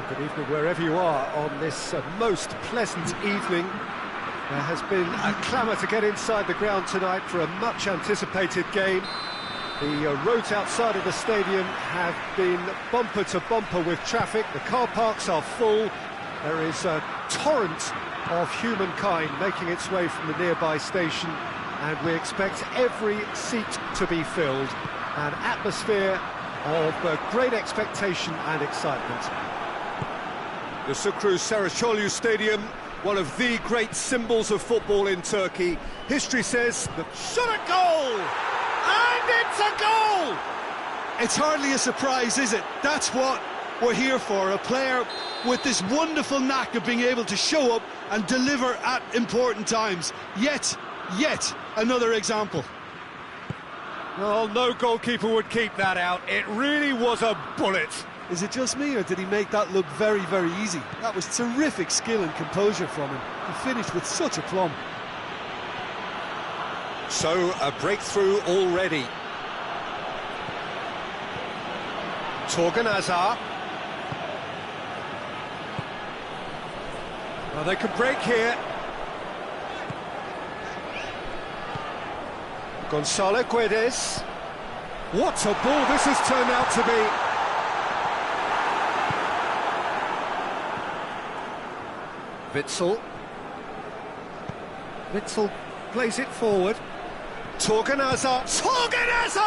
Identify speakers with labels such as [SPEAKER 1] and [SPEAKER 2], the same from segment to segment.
[SPEAKER 1] Good evening wherever you are on this most pleasant evening. There has been a clamour to get inside the ground tonight for a much anticipated game. The roads outside of the stadium have been bumper to bumper with traffic. The car parks are full. There is a torrent of humankind making its way from the nearby station, and we expect every seat to be filled. An atmosphere of great expectation and excitement. The Sucru Saracoğlu Stadium, one of the great symbols of football in Turkey. History says the shot at goal! And it's a goal!
[SPEAKER 2] It's hardly a surprise, is it? That's what we're here for, a player with this wonderful knack of being able to show up and deliver at important times. Yet another example.
[SPEAKER 1] Well, no goalkeeper would keep that out. It really was a bullet.
[SPEAKER 2] Is it just me, or did he make that look very, very easy? That was terrific skill and composure from him. He finished with such aplomb.
[SPEAKER 1] So, a breakthrough already. Torgan Hazard. Well, they could break here. Gonçalo Guedes. What a ball this has turned out to be. Witsel plays it forward. Torgan Hazard! Torgan Hazard!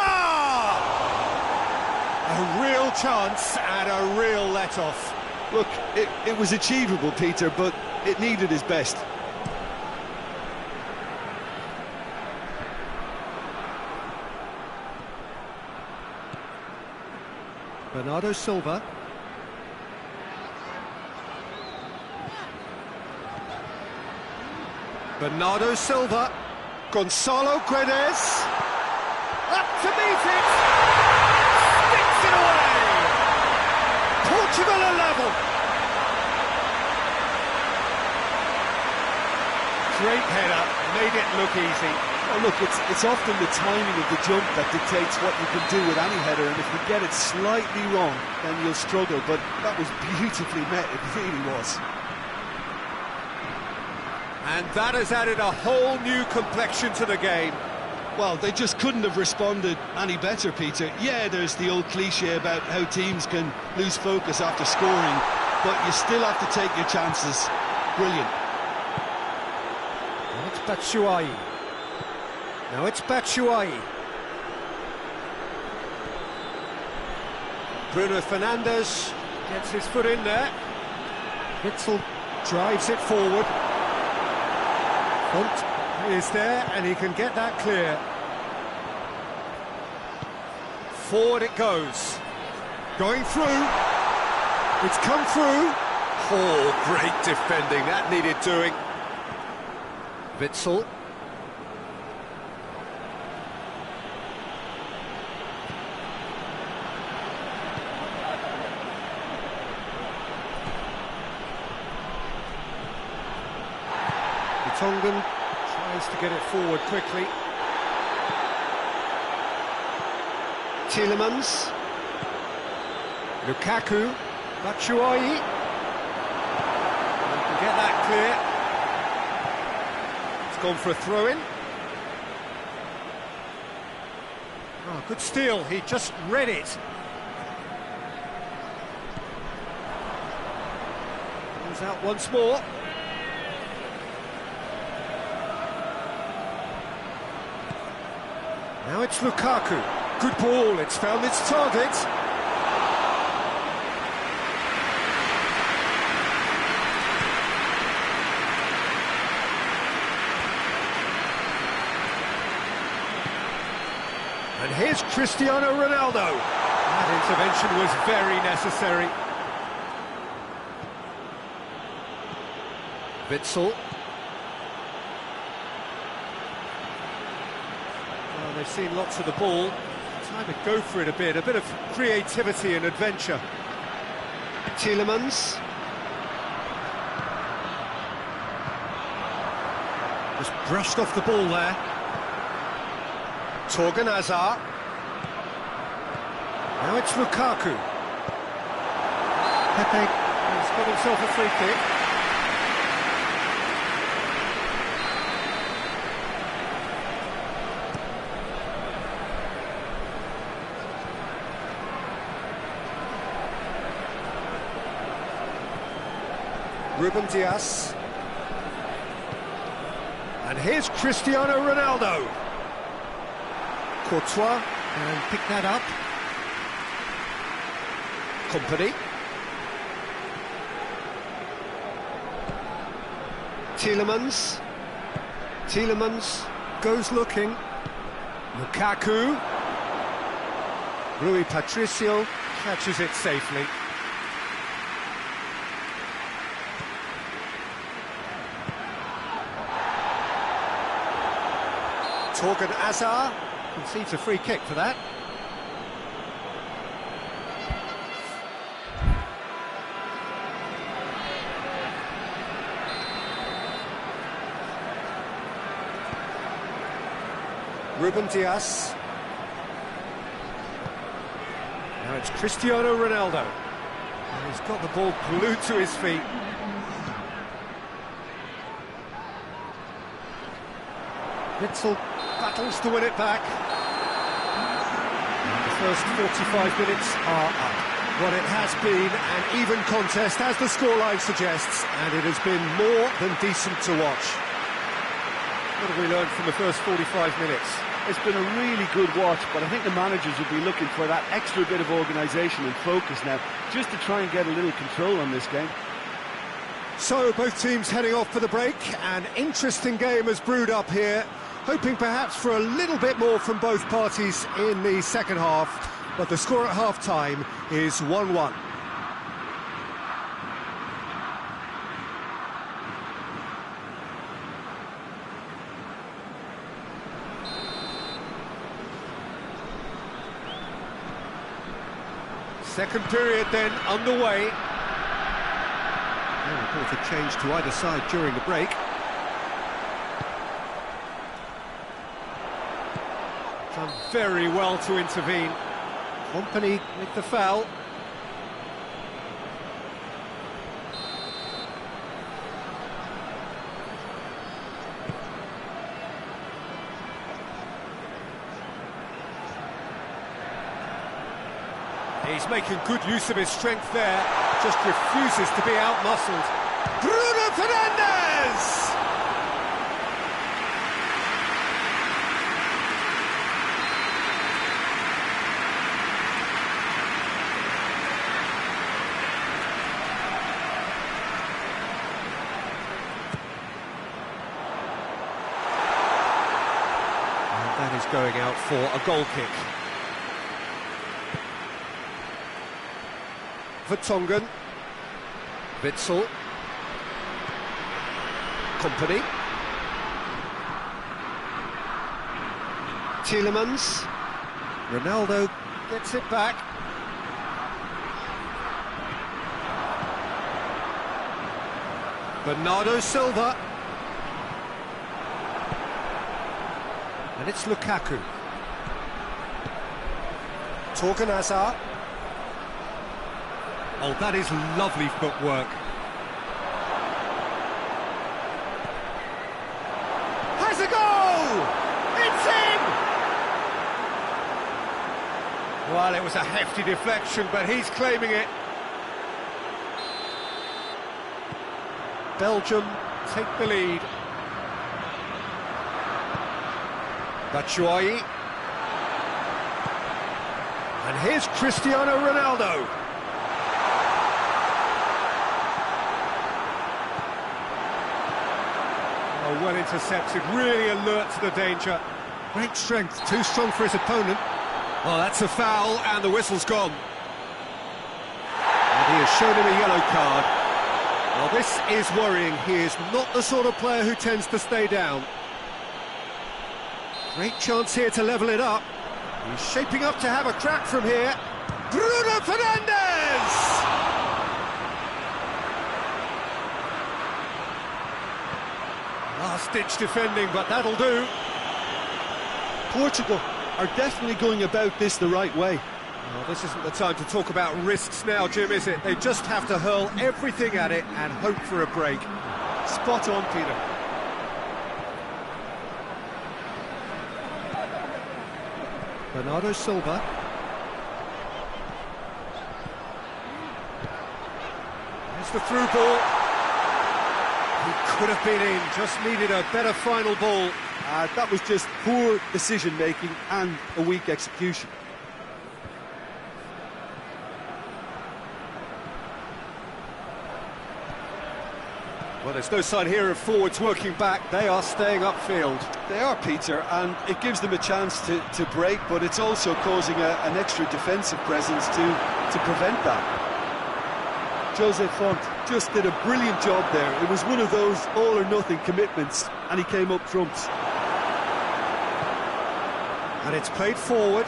[SPEAKER 1] A real chance and a real let-off.
[SPEAKER 2] Look, it was achievable, Peter, but it needed his best.
[SPEAKER 1] Bernardo Silva. Bernardo Silva, Gonçalo Guedes, up to meet it, sticks it away, Portugal are level. Great header, made it look easy.
[SPEAKER 2] Oh, look, it's often the timing of the jump that dictates what you can do with any header, and if you get it slightly wrong, then you'll struggle, but that was beautifully met, it really was.
[SPEAKER 1] And that has added a whole new complexion to the game.
[SPEAKER 2] Well, they just couldn't have responded any better, Peter. Yeah, there's the old cliche about how teams can lose focus after scoring, but you still have to take your chances. Brilliant.
[SPEAKER 1] Now it's Batshuayi. Bruno Fernandes gets his foot in there. Witsel drives it forward. Font is there, and he can get that clear. Forward it goes. Going through. It's come through. Oh, great defending, that needed doing. Witsel. Tongan tries to get it forward quickly. Tielemans. Lukaku. Batshuayi. Can get that clear. It's gone for a throw-in. Oh, good steal, he just read it. Comes out once more. Now it's Lukaku. Good ball, it's found its target. And here's Cristiano Ronaldo. That intervention was very necessary. Witsel. They've seen lots of the ball. Time to go for it a bit of creativity and adventure. Tielemans. Just brushed off the ball there. Torgan Hazard. Now it's Lukaku. Pepe has got himself a free kick. Ruben Dias. And here's Cristiano Ronaldo. Courtois can pick that up. Kompany. Tielemans. Tielemans goes looking. Lukaku. Rui Patricio catches it safely. Torgan Hazard concedes a free kick for that. Ruben Dias. Now it's Cristiano Ronaldo. And he's got the ball glued to his feet. Witsel battles to win it back. And the first 45 minutes are up. Well, it has been an even contest, as the scoreline suggests, and it has been more than decent to watch. What have we learned from the first 45 minutes?
[SPEAKER 3] It's been a really good watch, but I think the managers will be looking for that extra bit of organisation and focus now, just to try and get a little control on this game.
[SPEAKER 1] So, both teams heading off for the break. An interesting game has brewed up here, hoping perhaps for a little bit more from both parties in the second half, but the score at half-time is 1-1. Second period then underway. No reported change to either side during the break. Done very well to intervene. Kompany with the foul. He's making good use of his strength there, just refuses to be out-muscled. Bruno Fernandes! And that is going out for a goal kick. Vertonghen. Witsel. Company. Tielemans. Ronaldo gets it back. Bernardo Silva. And it's Lukaku. Torgan Hazard. Oh, that is lovely footwork. Has a goal! It's in! Well, it was a hefty deflection, but he's claiming it. Belgium take the lead. Batshuayi. And here's Cristiano Ronaldo. Oh, well intercepted, really alert to the danger. Great strength, too strong for his opponent. Oh, that's a foul, and the whistle's gone. And he has shown him a yellow card. Well, this is worrying. He is not the sort of player who tends to stay down. Great chance here to level it up. He's shaping up to have a crack from here. Bruno Fernandes! Last-ditch defending, but that'll do.
[SPEAKER 2] Portugal are definitely going about this the right way.
[SPEAKER 1] Well, this isn't the time to talk about risks now, Jim, is it? They just have to hurl everything at it and hope for a break.
[SPEAKER 2] Spot on, Peter.
[SPEAKER 1] Bernardo Silva. There's the through ball. He could have been in, just needed a better final ball.
[SPEAKER 2] That was just poor decision-making and a weak execution.
[SPEAKER 1] Well, there's no sign here of forwards working back. They are staying upfield.
[SPEAKER 2] They are, Peter, and it gives them a chance to break, but it's also causing an extra defensive presence to prevent that. Jose Font just did a brilliant job there. It was one of those all-or-nothing commitments, and he came up trumps.
[SPEAKER 1] And it's played forward.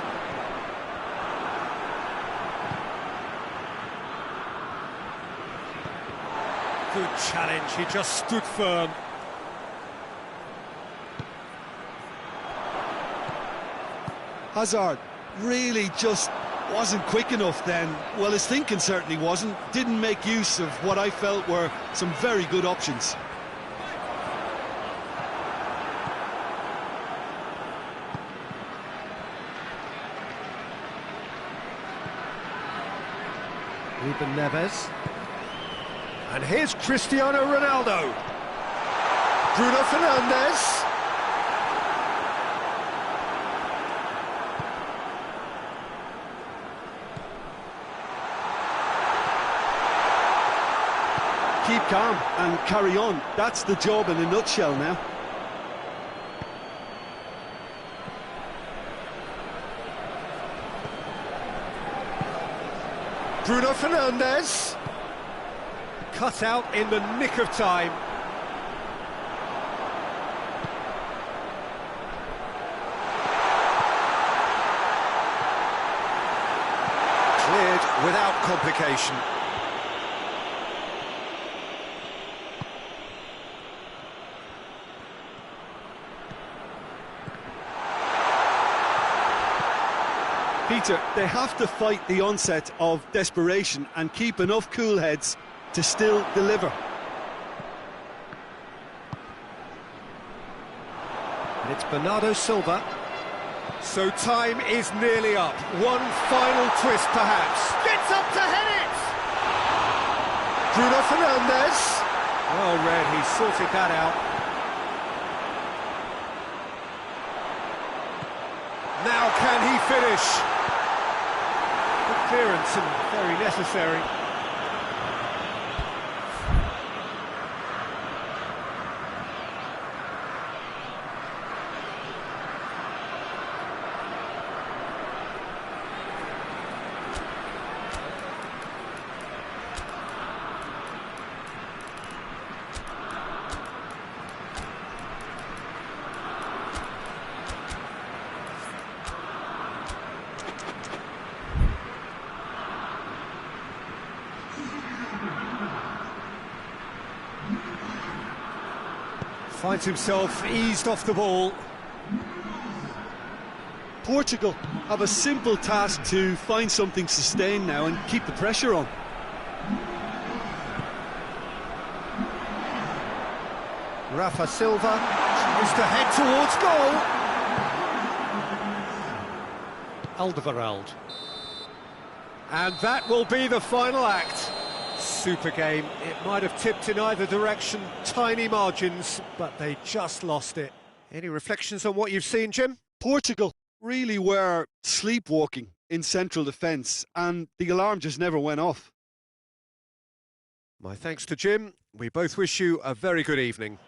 [SPEAKER 1] Good challenge, he just stood firm.
[SPEAKER 2] Hazard really just wasn't quick enough then. Well, his thinking certainly wasn't. Didn't make use of what I felt were some very good options.
[SPEAKER 1] Ruben Neves. And here's Cristiano Ronaldo. Bruno Fernandes.
[SPEAKER 2] Keep calm and carry on. That's the job in a nutshell now.
[SPEAKER 1] Bruno Fernandes. Cut out in the nick of time. Cleared without complication.
[SPEAKER 2] Peter, they have to fight the onset of desperation and keep enough cool heads to still deliver.
[SPEAKER 1] And it's Bernardo Silva. So time is nearly up. One final twist, perhaps. Gets up to head it! Bruno Fernandes. Well read, he sorted that out. Now can he finish? Good clearance and very necessary. Finds himself eased off the ball.
[SPEAKER 2] Portugal have a simple task to find something sustained now and keep the pressure on.
[SPEAKER 1] Rafa Silva tries to head towards goal. Alderweireld. And that will be the final act. Super game. It might have tipped in either direction, tiny margins, but they just lost it. Any reflections on what you've seen, Jim?
[SPEAKER 2] Portugal really were sleepwalking in central defence, and the alarm just never went off.
[SPEAKER 1] My thanks to Jim. We both wish you a very good evening.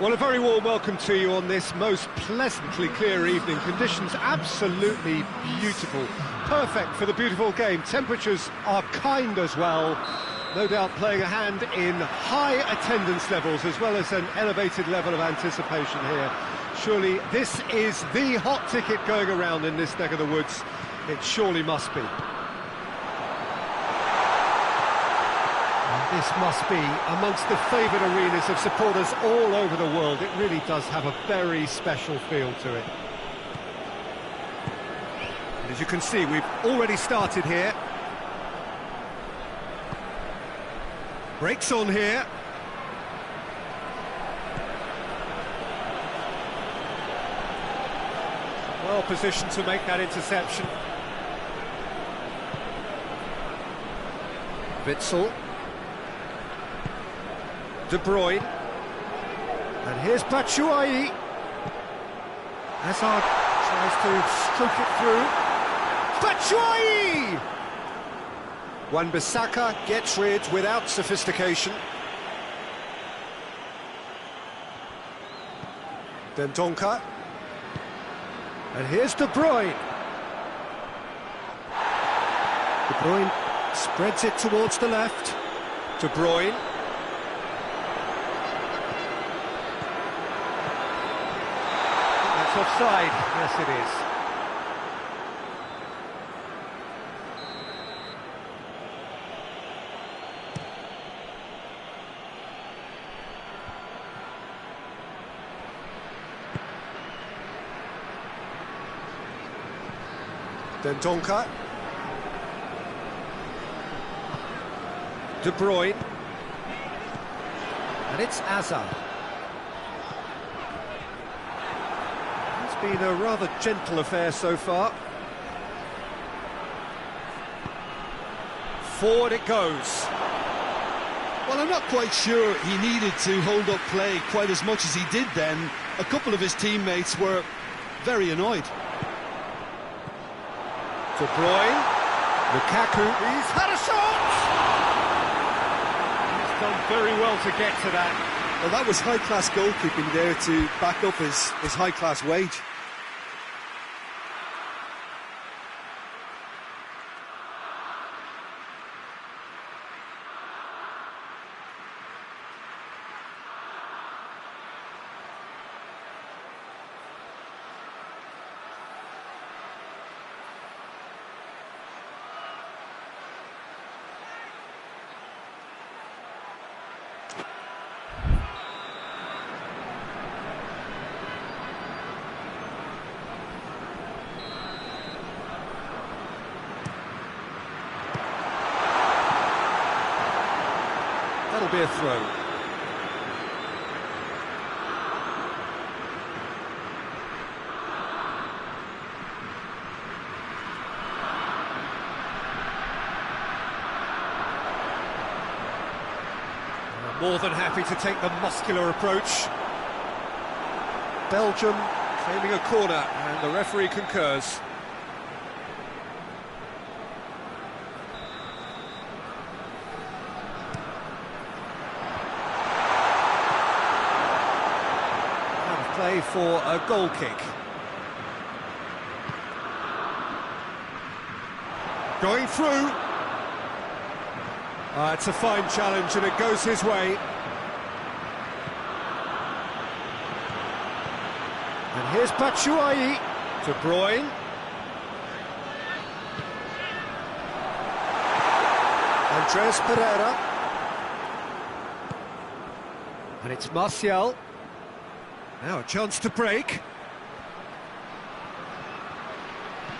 [SPEAKER 1] Well, a very warm welcome to you on this most pleasantly clear evening. Conditions absolutely beautiful. Perfect for the beautiful game. Temperatures are kind as well. No doubt playing a hand in high attendance levels as well as an elevated level of anticipation here. Surely this is the hot ticket going around in this neck of the woods. It surely must be. This must be amongst the favoured arenas of supporters all over the world. It really does have a very special feel to it. And as you can see, we've already started here. Breaks on here. Well positioned to make that interception. Witsel. De Bruyne, and here's Batshuayi. Hazard tries to stroke it through. Batshuayi! Wan-Bissaka gets rid without sophistication. Dendoncker, and here's De Bruyne. De Bruyne spreads it towards the left. De Bruyne. Offside, yes it is. Dendoncker. De Bruyne. And it's Hazard. Been a rather gentle affair so far. Forward it goes.
[SPEAKER 2] Well, I'm not quite sure he needed to hold up play quite as much as he did then. A couple of his teammates were very annoyed.
[SPEAKER 1] De Bruyne. Lukaku. He's had a shot! He's done very well to get to that.
[SPEAKER 2] Well, that was high-class goalkeeping there to back up his high-class wage.
[SPEAKER 1] That'll be a throw. More than happy to take the muscular approach. Belgium claiming a corner, and the referee concurs. Play for a goal kick. Going through. It's a fine challenge and it goes his way. And here's Batshuayi. De Bruyne. Andreas Pereira. And it's Martial. Now a chance to break.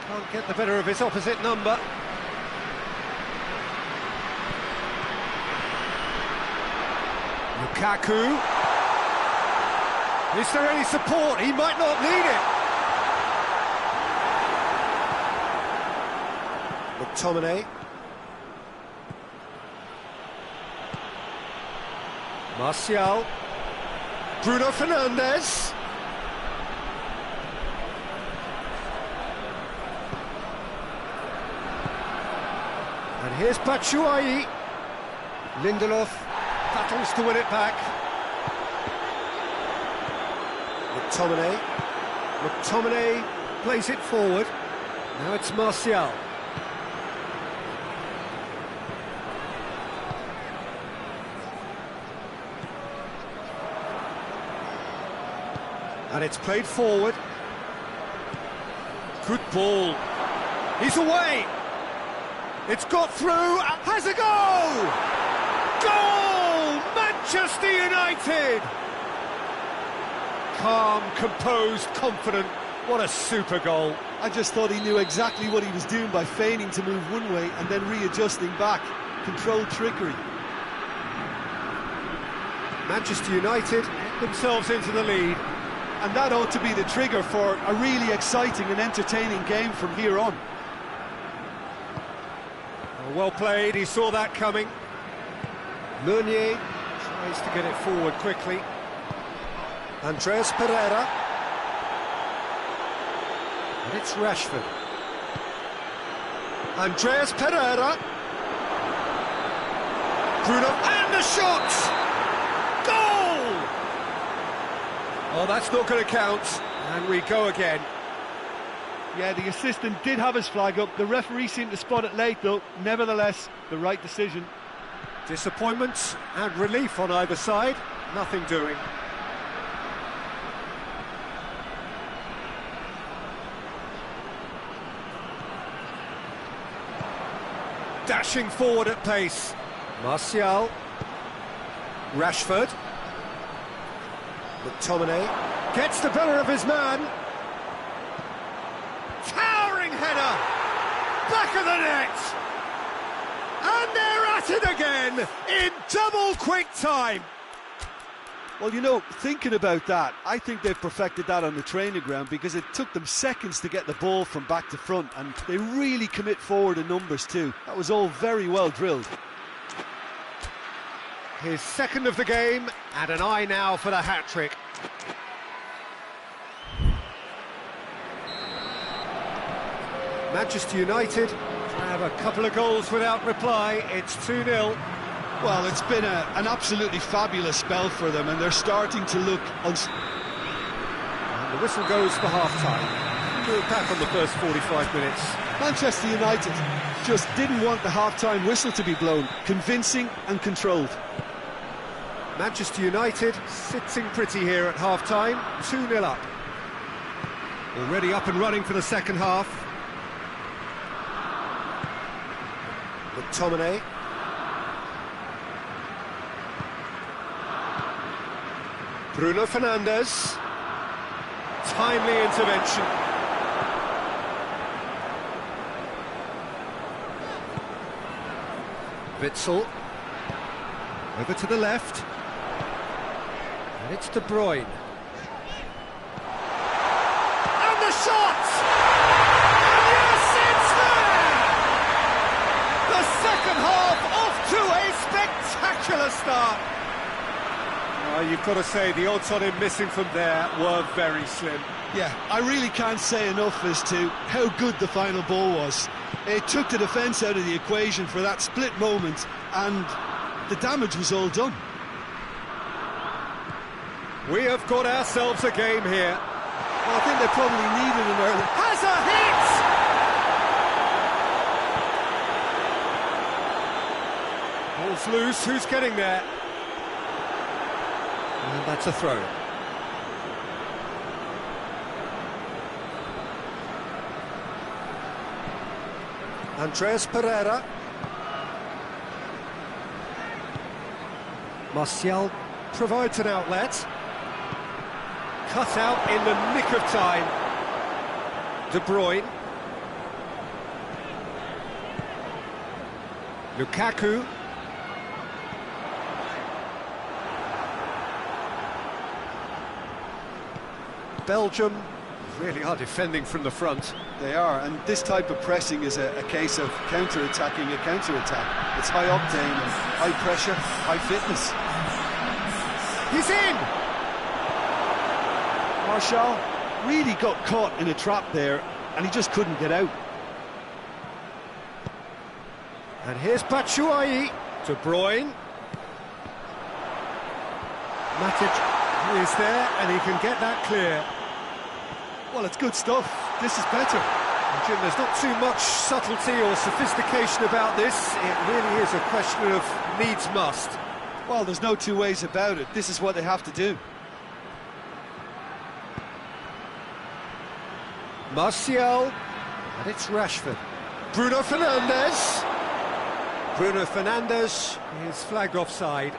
[SPEAKER 1] Can't get the better of his opposite number. Lukaku. Is there any support? He might not need it. McTominay. Martial. Bruno Fernandes. And here's Batshuayi. Lindelof battles to win it back. McTominay. McTominay plays it forward. Now it's Martial. And it's played forward. Good ball. He's away. It's got through. Has a goal! Goal! Manchester United! Calm, composed, confident. What a super goal.
[SPEAKER 2] I just thought he knew exactly what he was doing by feigning to move one way and then readjusting back. Controlled trickery.
[SPEAKER 1] Manchester United themselves into the lead.
[SPEAKER 2] And that ought to be the trigger for a really exciting and entertaining game from here on.
[SPEAKER 1] Well played, he saw that coming. Meunier tries to get it forward quickly. Andreas Pereira. And it's Rashford. Andreas Pereira. Bruno, and the shot! Goal! Oh, that's not going to count. And we go again.
[SPEAKER 2] Yeah, the assistant did have his flag up. The referee seemed to spot it late, though. Nevertheless, the right decision.
[SPEAKER 1] Disappointment and relief on either side. Nothing doing. Dashing forward at pace. Martial. Rashford. McTominay gets the better of his man. Towering header. Back of the net. And they're at it again in double quick time.
[SPEAKER 2] Well, you know, thinking about that, I think they've perfected that on the training ground because it took them seconds to get the ball from back to front, and they really commit forward in numbers too. That was all very well drilled.
[SPEAKER 1] His second of the game, and an eye now for the hat-trick. Manchester United have a couple of goals without reply. It's 2-0.
[SPEAKER 2] Well, it's been an absolutely fabulous spell for them, and they're starting to look...
[SPEAKER 1] And the whistle goes for half-time. Good back on the first 45 minutes.
[SPEAKER 2] Manchester United just didn't want the half-time whistle to be blown. Convincing and controlled.
[SPEAKER 1] Manchester United sitting pretty here at half-time. 2-0 up. Already up and running for the second half. McTominay. Bruno Fernandes. Timely intervention. Witsel. Over to the left. And it's De Bruyne. And the shot! And yes, it's there! The second half off to a spectacular start. You've got to say, the odds on him missing from there were very slim.
[SPEAKER 2] Yeah, I really can't say enough as to how good the final ball was. It took the defence out of the equation for that split moment, and the damage was all done.
[SPEAKER 1] We have got ourselves a game here.
[SPEAKER 2] Well, I think they probably needed an early...
[SPEAKER 1] Has a hit! Ball's loose, who's getting there? And that's a throw. Andreas Pereira. Martial provides an outlet. Cut out in the nick of time. De Bruyne. Lukaku. Belgium really are defending from the front.
[SPEAKER 2] They are, and this type of pressing is a case of counter-attacking a counter-attack. It's high octane and high pressure, high fitness.
[SPEAKER 1] He's in!
[SPEAKER 2] Martial really got caught in a trap there, and he just couldn't get out.
[SPEAKER 1] And here's Batshuayi. De Bruyne. Matic He's there, and he can get that clear.
[SPEAKER 2] Well, it's good stuff. This is better.
[SPEAKER 1] Jim, there's not too much subtlety or sophistication about this. It really is a question of needs must.
[SPEAKER 2] Well, there's no two ways about it. This is what they have to do.
[SPEAKER 1] Martial, and it's Rashford. Bruno Fernandes. Bruno Fernandes is flagged offside.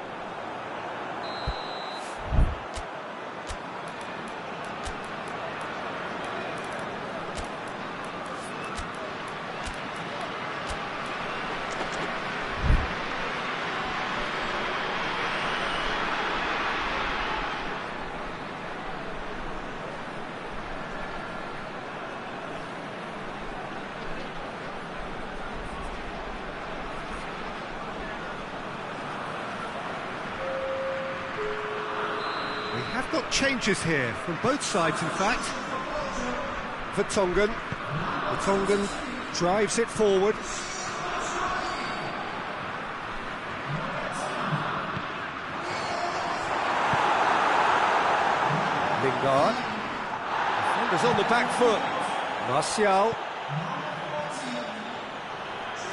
[SPEAKER 1] We have got changes here, from both sides in fact. Vertonghen. Vertonghen drives it forward. Lingard. Defenders on the back foot. Martial.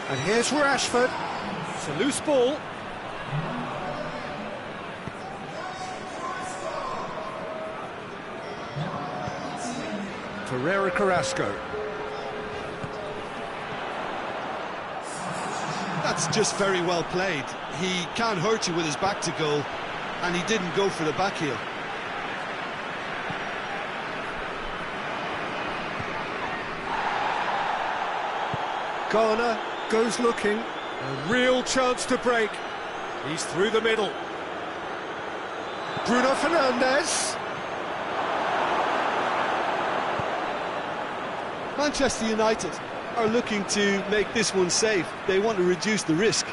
[SPEAKER 1] And here's Rashford. It's a loose ball. Ferreira Carrasco.
[SPEAKER 2] That's just very well played. He can't hurt you with his back to goal, and he didn't go for the back heel.
[SPEAKER 1] Garner goes looking. A real chance to break. He's through the middle. Bruno Fernandes.
[SPEAKER 2] Manchester United are looking to make this one safe. They want to reduce the risk.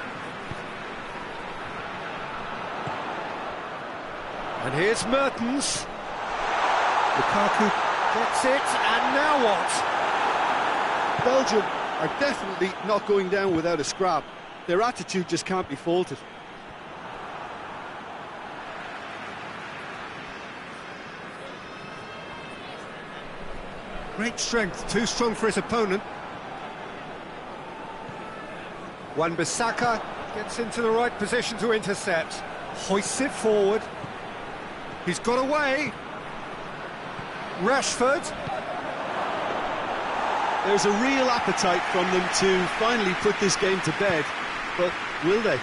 [SPEAKER 1] And here's Mertens. Lukaku gets it, and now what?
[SPEAKER 2] Belgium are definitely not going down without a scrap. Their attitude just can't be faulted.
[SPEAKER 1] Great strength, too strong for his opponent. Wan-Bissaka gets into the right position to intercept. Hoists it forward. He's got away. Rashford.
[SPEAKER 2] There's a real appetite from them to finally put this game to bed, but will they?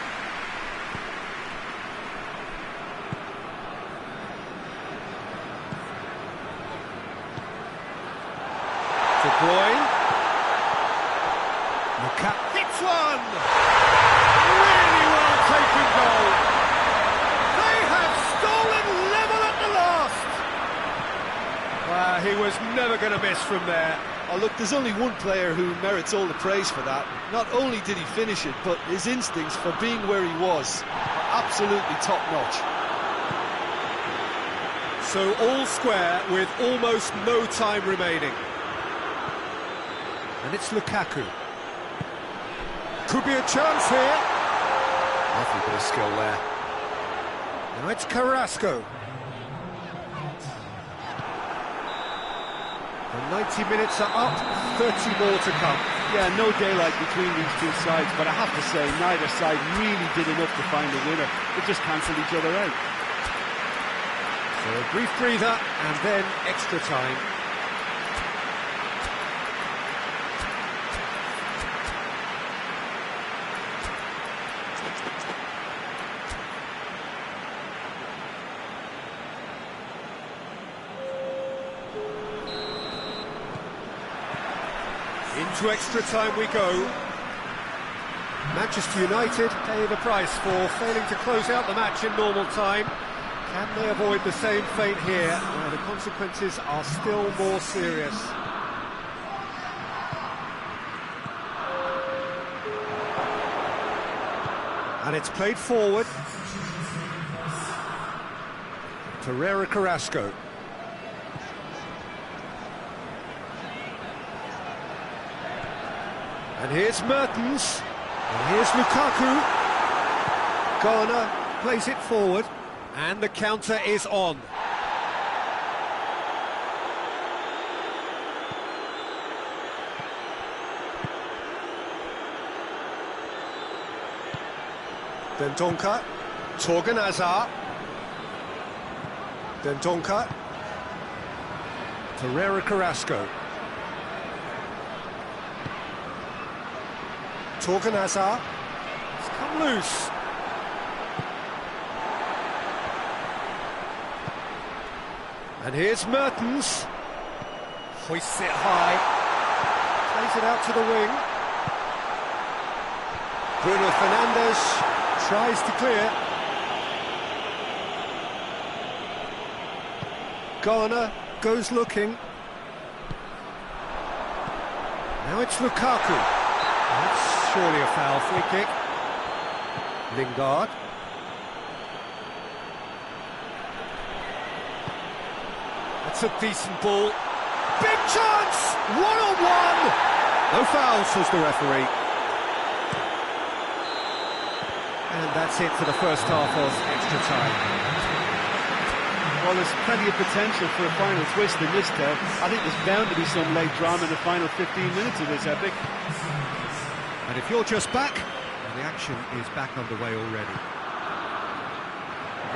[SPEAKER 1] De Bruyne. Lukaku hits one! Really well taken goal. They have stolen level at the last. He was never going to miss from there.
[SPEAKER 2] Oh, look, there's only one player who merits all the praise for that. Not only did he finish it, but his instincts for being where he was are absolutely top-notch.
[SPEAKER 1] So all square with almost no time remaining. And it's Lukaku. Could be a chance here. Lovely bit of skill there. Now it's Carrasco. The 90 minutes are up, 30 more to come.
[SPEAKER 3] Yeah, no daylight between these two sides, but I have to say, neither side really did enough to find a winner. They just cancelled each other out.
[SPEAKER 1] So a brief breather, and then extra time. Into extra time we go. Manchester United pay the price for failing to close out the match in normal time. Can they avoid the same fate here, where the consequences are still more serious? And it's played forward. Ferreira Carrasco. And here's Mertens, and here's Lukaku. Garner plays it forward, and the counter is on. Dendoncker, Torgan Hazard. Dendoncker, Torreira Carrasco. Torgan Hazard, it's come loose. And here's Mertens, hoists it high, plays it out to the wing. Bruno Fernandes tries to clear. Garner goes looking. Now it's Lukaku. That's surely a foul. Free kick. Lingard. That's a decent ball. Big chance! One-on-one! No foul, says the referee. And that's it for the first half of extra time.
[SPEAKER 3] Well, there's plenty of potential for a final twist in this tale. I think there's bound to be some late drama in the final 15 minutes of this epic.
[SPEAKER 1] And if you're just back, well, the action is back underway already.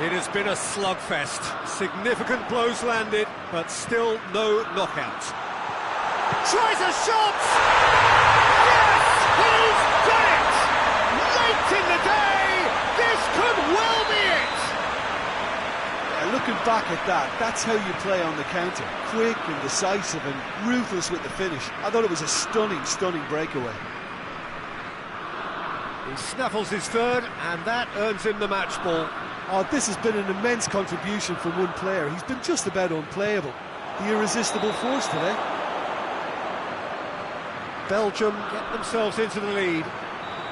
[SPEAKER 1] It has been a slugfest. Significant blows landed, but still no knockout. Tries a shot! Yes! He's done it! Late in the day, this could well be it!
[SPEAKER 2] Looking back at that, that's how you play on the counter. Quick and decisive and ruthless with the finish. I thought it was a stunning, stunning breakaway.
[SPEAKER 1] He snaffles his third, and that earns him the match ball.
[SPEAKER 2] Oh, this has been an immense contribution from one player. He's been just about unplayable. The irresistible force today.
[SPEAKER 1] Belgium get themselves into the lead.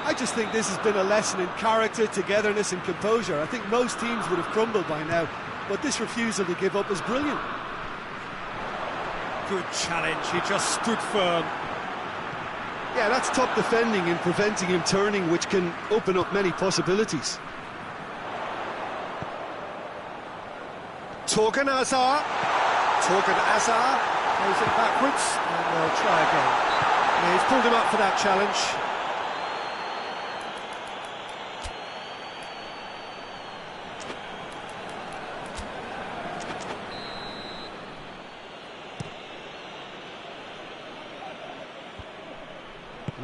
[SPEAKER 2] I just think this has been a lesson in character, togetherness and composure. I think most teams would have crumbled by now, but this refusal to give up is brilliant.
[SPEAKER 1] Good challenge, he just stood firm.
[SPEAKER 2] Yeah, that's top defending and preventing him turning, which can open up many possibilities.
[SPEAKER 1] Torgan Hazard. Torgan Hazard plays it backwards, and they'll try again. Yeah, he's pulled him up for that challenge.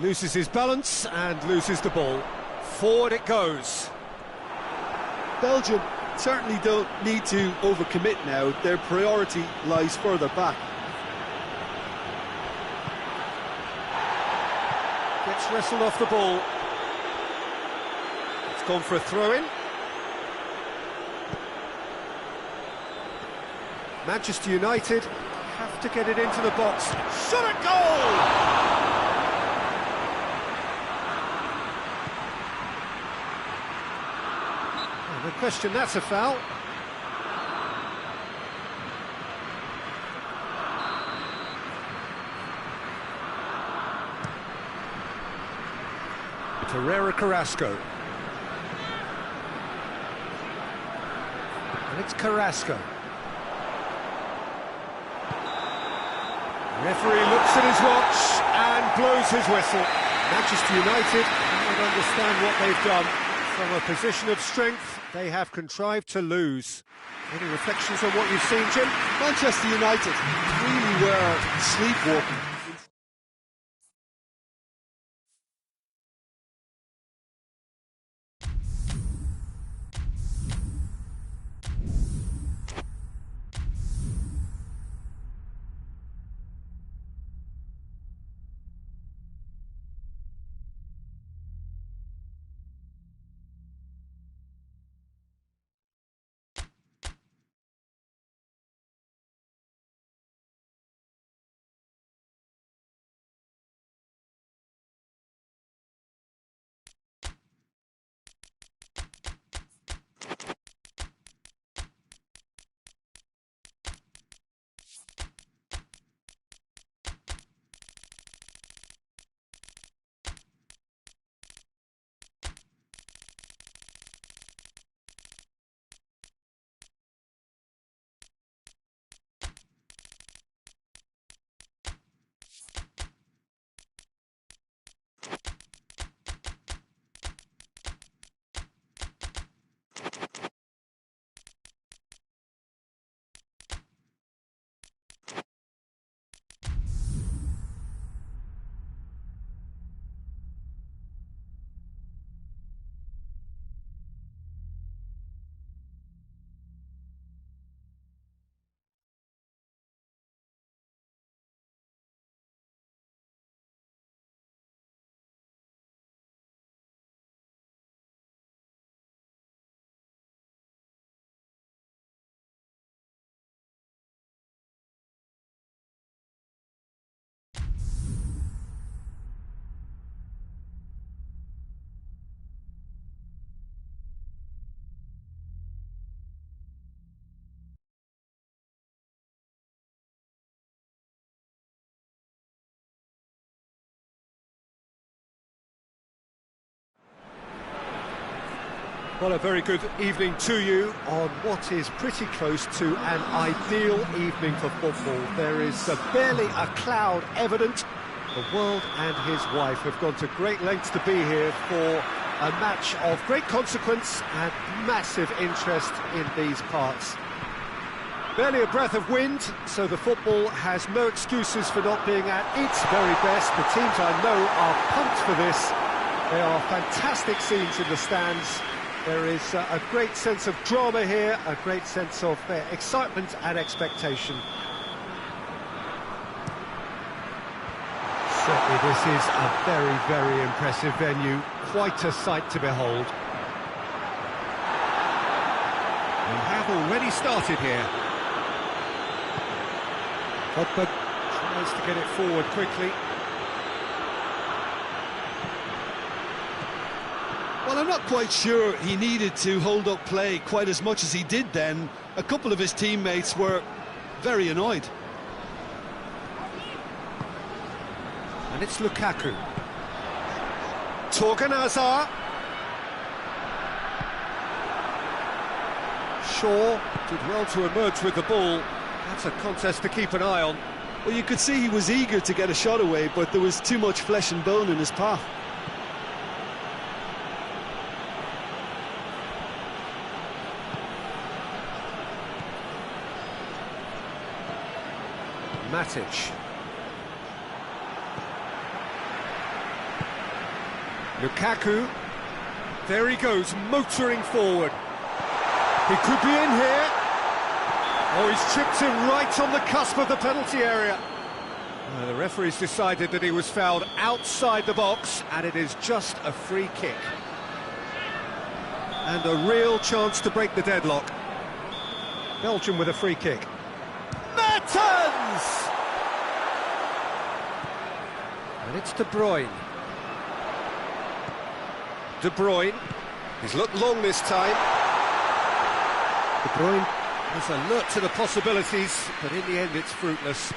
[SPEAKER 1] Loses his balance and loses the ball. Forward it goes.
[SPEAKER 2] Belgium certainly don't need to overcommit now. Their priority lies further back.
[SPEAKER 1] Gets wrestled off the ball. It's gone for a throw-in. Manchester United have to get it into the box. Shot at goal! No question, that's a foul. Torreira Carrasco. And it's Carrasco. Referee looks at his watch and blows his whistle. Manchester United don't understand what they've done. From a position of strength, they have contrived to lose. Any reflections on what you've seen, Jim?
[SPEAKER 2] Manchester United really were sleepwalking.
[SPEAKER 1] Well, a very good evening to you on what is pretty close to an ideal evening for football. There is barely a cloud evident. The world and his wife have gone to great lengths to be here for a match of great consequence and massive interest in these parts. Barely a breath of wind, so the football has no excuses for not being at its very best. The teams I know are pumped for this. There are fantastic scenes in the stands. There is a great sense of drama here, a great sense of excitement and expectation. Certainly this is a very, very impressive venue, quite a sight to behold. We have already started here. Pogba tries to get it forward quickly.
[SPEAKER 2] Well, I'm not quite sure he needed to hold up play quite as much as he did then. A couple of his teammates were very annoyed.
[SPEAKER 1] And it's Lukaku. Torgan Hazard. Shaw did well to emerge with the ball. That's a contest to keep an eye on.
[SPEAKER 2] Well, you could see he was eager to get a shot away, but there was too much flesh and bone in his path.
[SPEAKER 1] Matic. Lukaku. There he goes, motoring forward. He could be in here. Oh, he's chipped him right on the cusp of the penalty area. The referee's decided that he was fouled outside the box, and it is just a free kick. And a real chance to break the deadlock. Belgium with a free kick. Mertens! And it's De Bruyne. De Bruyne. He's looked long this time. De Bruyne is alert to the possibilities, but in the end it's fruitless.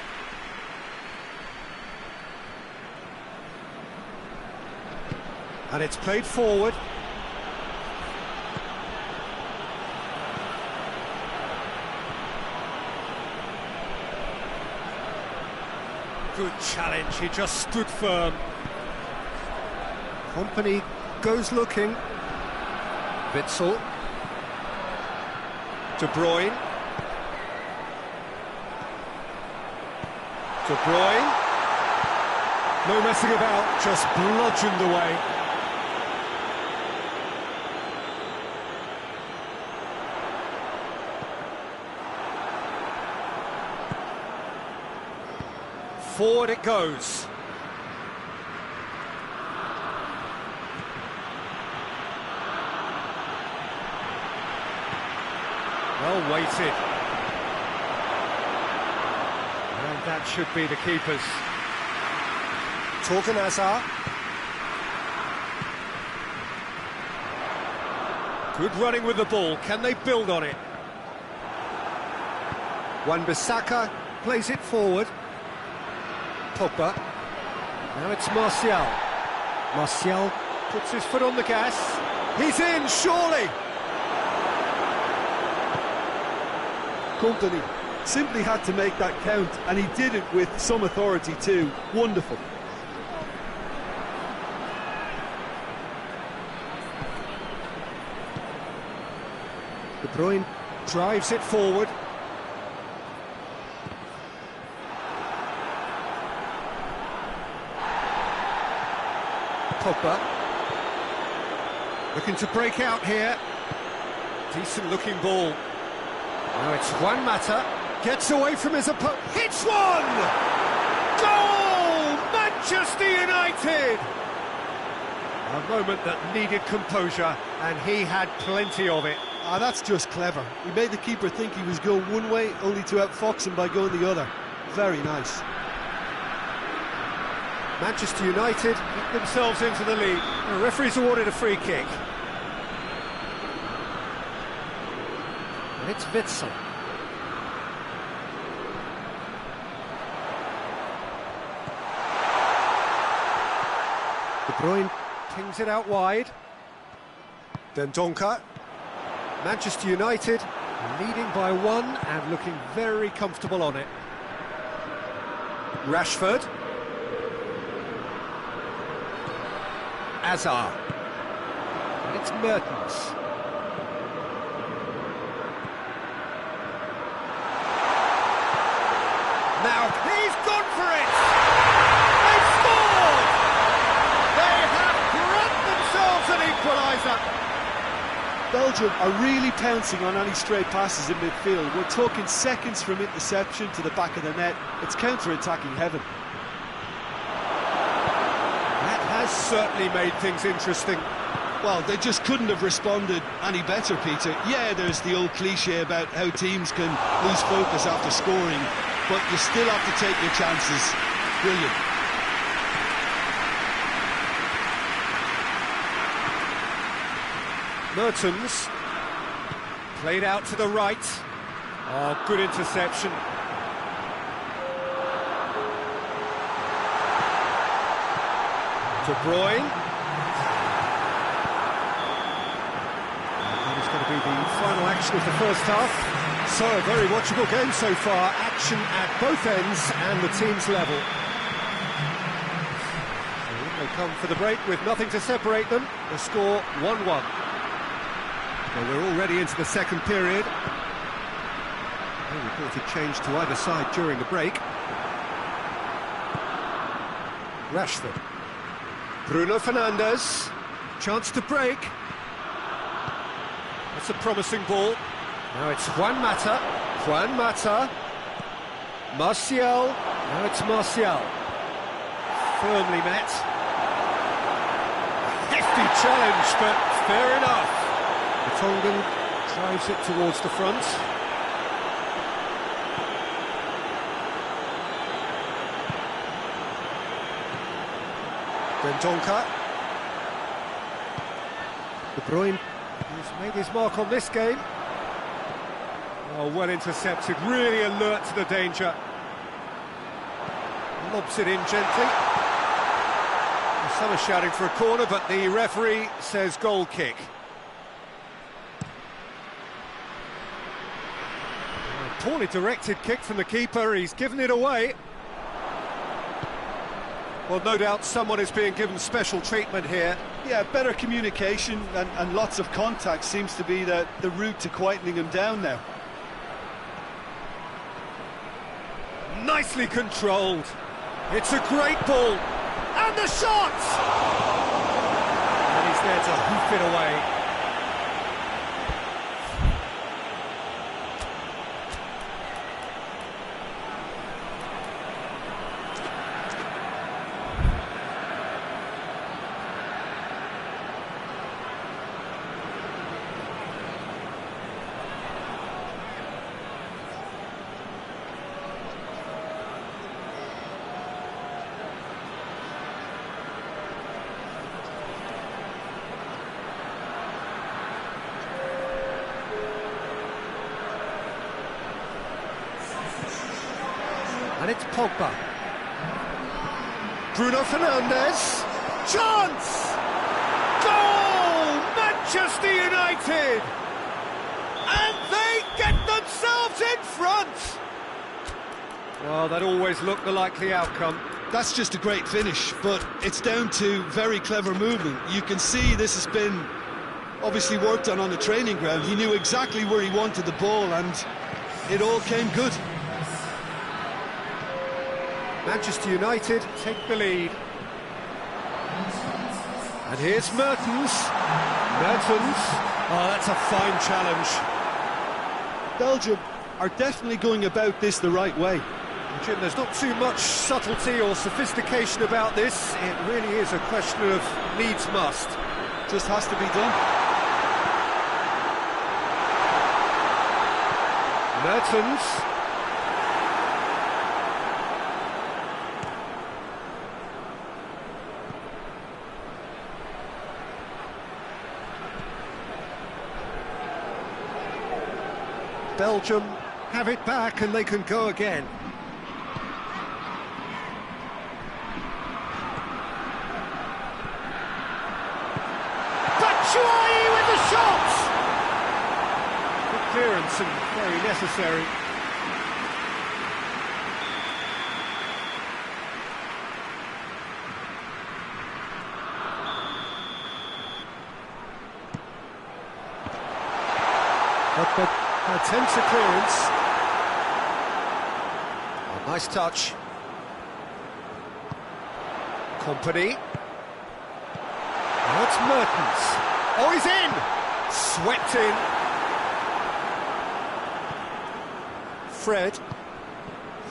[SPEAKER 1] And it's played forward. Good challenge, he just stood firm. Kompany goes looking. Witsel. De Bruyne. De Bruyne. No messing about, just bludgeoned away. Forward it goes. Well weighted. And that should be the keeper's. Torgan Hazard. Good running with the ball. Can they build on it? Wan-Bissaka plays it forward. Pogba. Now it's Martial. Martial puts his foot on the gas. He's in, surely!
[SPEAKER 2] Kompany simply had to make that count, and he did it with some authority too. Wonderful.
[SPEAKER 1] De Bruyne drives it forward. Pogba. Looking to break out here. Decent looking ball. Now it's Juan Mata. Gets away from his opponent. Hits one! Goal! Manchester United! A moment that needed composure, and he had plenty of it.
[SPEAKER 2] Ah, that's just clever. He made the keeper think he was going one way, only to outfox him by going the other. Very nice.
[SPEAKER 1] Manchester United get themselves into the lead. The referee's awarded a free kick. And it's Witsel. De Bruyne pings it out wide. Dendoncker. Manchester United leading by 1 and looking very comfortable on it. Rashford. Azar. And it's Mertens. Now he's gone for it! They've scored! They have grabbed themselves an equaliser!
[SPEAKER 2] Belgium are really pouncing on any stray passes in midfield. We're talking seconds from interception to the back of the net. It's counter-attacking heaven.
[SPEAKER 1] That has certainly made things interesting.
[SPEAKER 2] Well, they just couldn't have responded any better, Peter. Yeah, there's the old cliche about how teams can lose focus after scoring, but you still have to take your chances. Brilliant.
[SPEAKER 1] Mertens, played out to the right. Oh, good interception. De Bruyne. That is going to be the final action of the first half. So, a very watchable game so far. Action at both ends and the team's level. They come for the break with nothing to separate them. The score 1-1. Well, we're already into the second period. No reported change to either side during the break. Rashford. Bruno Fernandes. Chance to break. That's a promising ball. Now it's Juan Mata. Juan Mata. Martial. Now it's Martial. Firmly met. Hefty challenge, but fair enough. Tongan drives it towards the front. Dendoncker. De Bruyne has made his mark on this game. Oh, well intercepted, really alert to the danger. Lobs it in gently. Some are shouting for a corner, but the referee says goal kick. Poorly directed kick from the keeper, he's given it away. Well, no doubt someone is being given special treatment here.
[SPEAKER 2] Yeah, better communication and lots of contact seems to be the route to quietening him down now.
[SPEAKER 1] Nicely controlled. It's a great ball. And the shot! And he's there to hoof it away. And it's Pogba. Bruno Fernandes. Chance! Goal! Manchester United! And they get themselves in front! Well, that always looked the likely outcome.
[SPEAKER 2] That's just a great finish, but it's down to very clever movement. You can see this has been obviously worked on the training ground. He knew exactly where he wanted the ball, and it all came good.
[SPEAKER 1] Manchester United take the lead. And here's Mertens. Mertens. Oh, that's a fine challenge.
[SPEAKER 2] Belgium are definitely going about this the right way.
[SPEAKER 1] Jim, there's not too much subtlety or sophistication about this. It really is a question of needs must.
[SPEAKER 2] Just has to be done.
[SPEAKER 1] Mertens. Belgium have it back and they can go again. Batshuayi with the tense and very necessary. But attempts a clearance. Oh, nice touch. Company. Oh, it's Mertens. Oh, he's in! Swept in. Fred.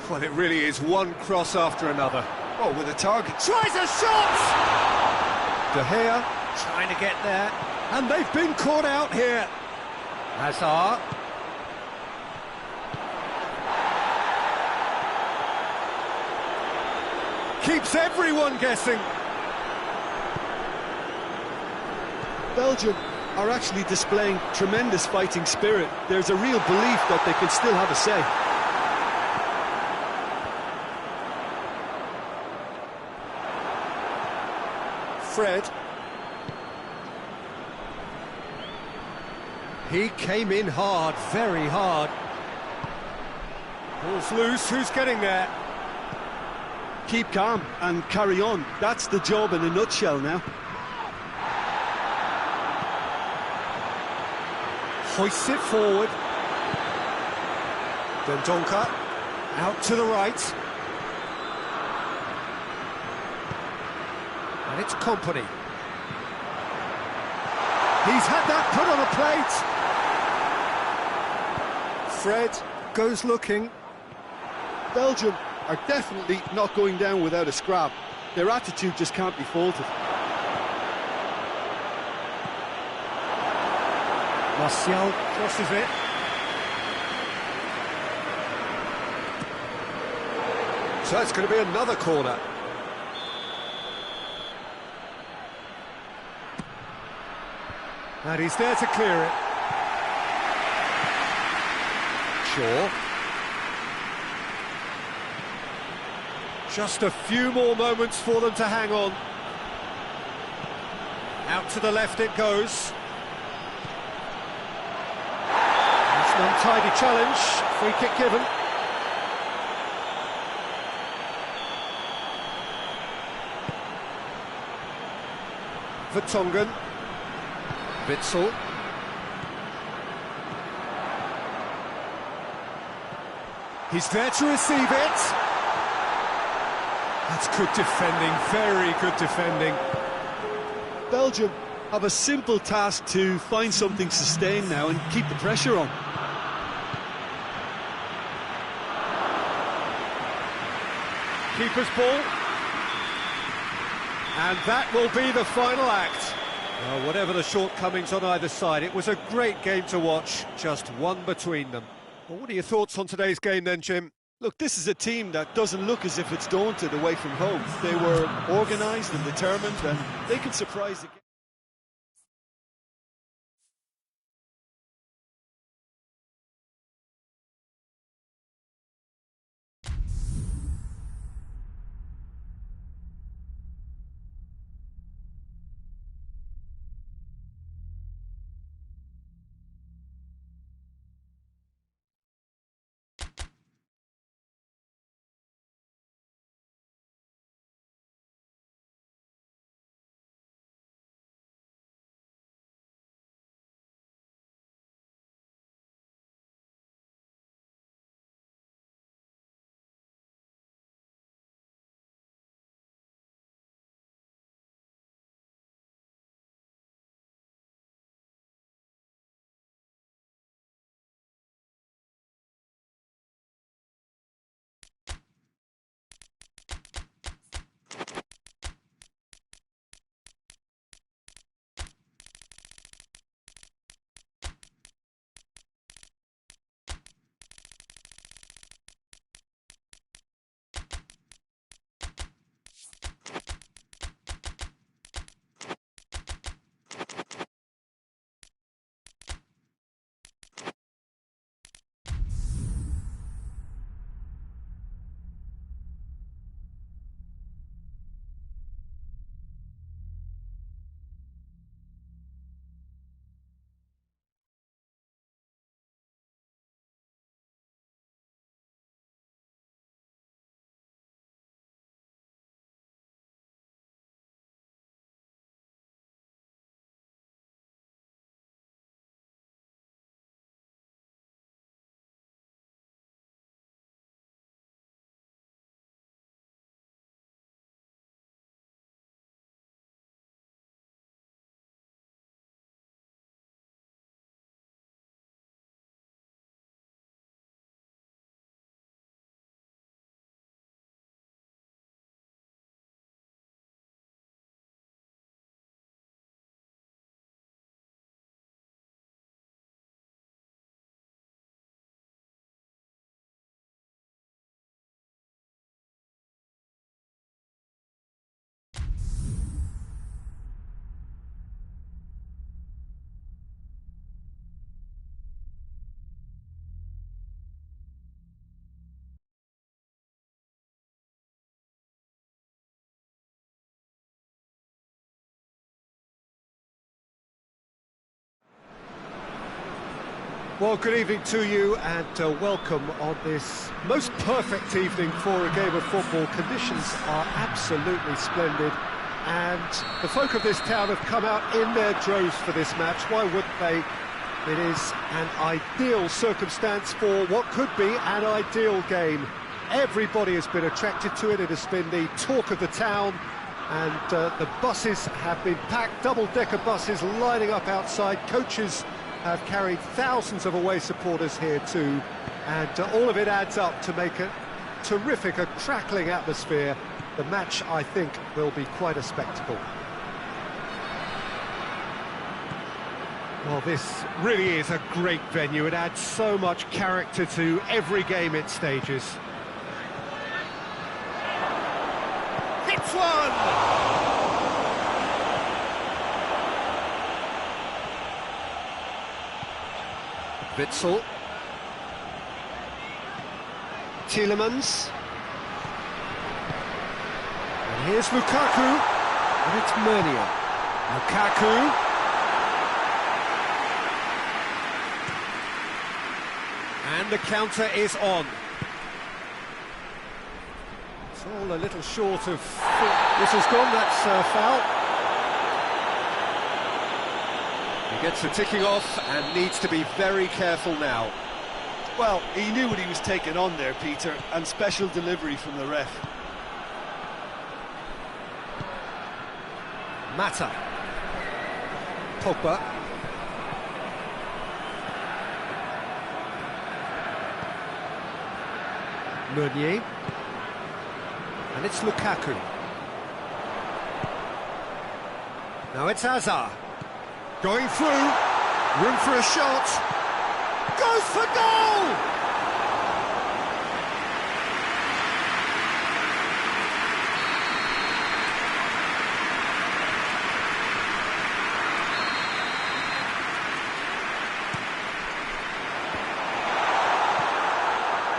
[SPEAKER 1] Well, it really is one cross after another.
[SPEAKER 2] Oh, with a target.
[SPEAKER 1] Tries a shot! De Gea trying to get there. And they've been caught out here. Hazard. Keeps everyone guessing.
[SPEAKER 2] Belgium are actually displaying tremendous fighting spirit. There's a real belief that they can still have a say.
[SPEAKER 1] Fred. He came in hard, very hard. Ball's loose, who's getting there?
[SPEAKER 2] Keep calm and carry on. That's the job in a nutshell now.
[SPEAKER 1] Hoists it forward. Dendoncker out to the right. And it's Company. He's had that put on a plate. Fred goes looking.
[SPEAKER 2] Belgium are definitely not going down without a scrap. Their attitude just can't be faulted.
[SPEAKER 1] Martial crosses it. So it's going to be another corner. And he's there to clear it. Shaw. Just a few more moments for them to hang on. Out to the left it goes. It's an untidy challenge. Free kick given. Vertonghen. Witsel. He's there to receive it. That's good defending, very good defending.
[SPEAKER 2] Belgium have a simple task to find something sustained now and keep the pressure on.
[SPEAKER 1] Keeper's ball. And that will be the final act. Well, whatever the shortcomings on either side, it was a great game to watch, just one between them. Well, what are your thoughts on today's game then, Jim?
[SPEAKER 2] Look, this is a team that doesn't look as if it's daunted away from home. They were organised and determined, and they can surprise the
[SPEAKER 1] Well, good evening to you and welcome on this most perfect evening for a game of football. Conditions are absolutely splendid and the folk of this town have come out in their droves for this match. Why wouldn't they? It is an ideal circumstance for what could be an ideal game. Everybody has been attracted to it. It has been the talk of the town and the buses have been packed, double-decker buses lining up outside. Coaches have carried thousands of away supporters here too, and all of it adds up to make a terrific, a crackling atmosphere. The match, I think, will be quite a spectacle. Well, this really is a great venue. It adds so much character to every game it stages. Hits one! Witsel. Tielemans. And here's Lukaku. And it's Meunier. Lukaku. And the counter is on. It's all a little short of... Whistle's gone, that's foul. He gets the ticking off and needs to be very careful now.
[SPEAKER 3] Well, he knew what he was taking on there, Peter, and special delivery from the ref.
[SPEAKER 1] Mata. Pogba. Meunier. And it's Lukaku. Now it's Hazard. Going through, room for a shot, goes for goal!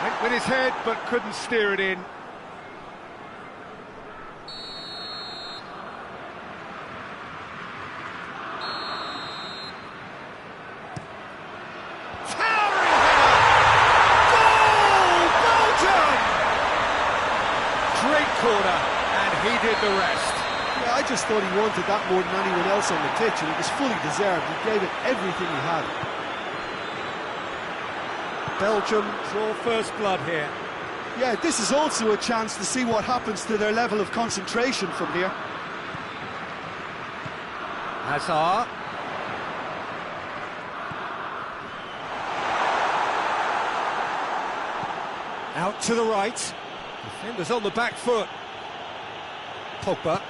[SPEAKER 1] Went with his head, but couldn't steer it in. Corner, and he did the rest.
[SPEAKER 3] Yeah, I just thought he wanted that more than anyone else on the pitch, and it was fully deserved. He gave it everything he had.
[SPEAKER 1] Belgium draw first blood here.
[SPEAKER 3] Yeah, this is also a chance to see what happens to their level of concentration from here.
[SPEAKER 1] Hazard. Out to the right. Defenders on the back foot. Pogba.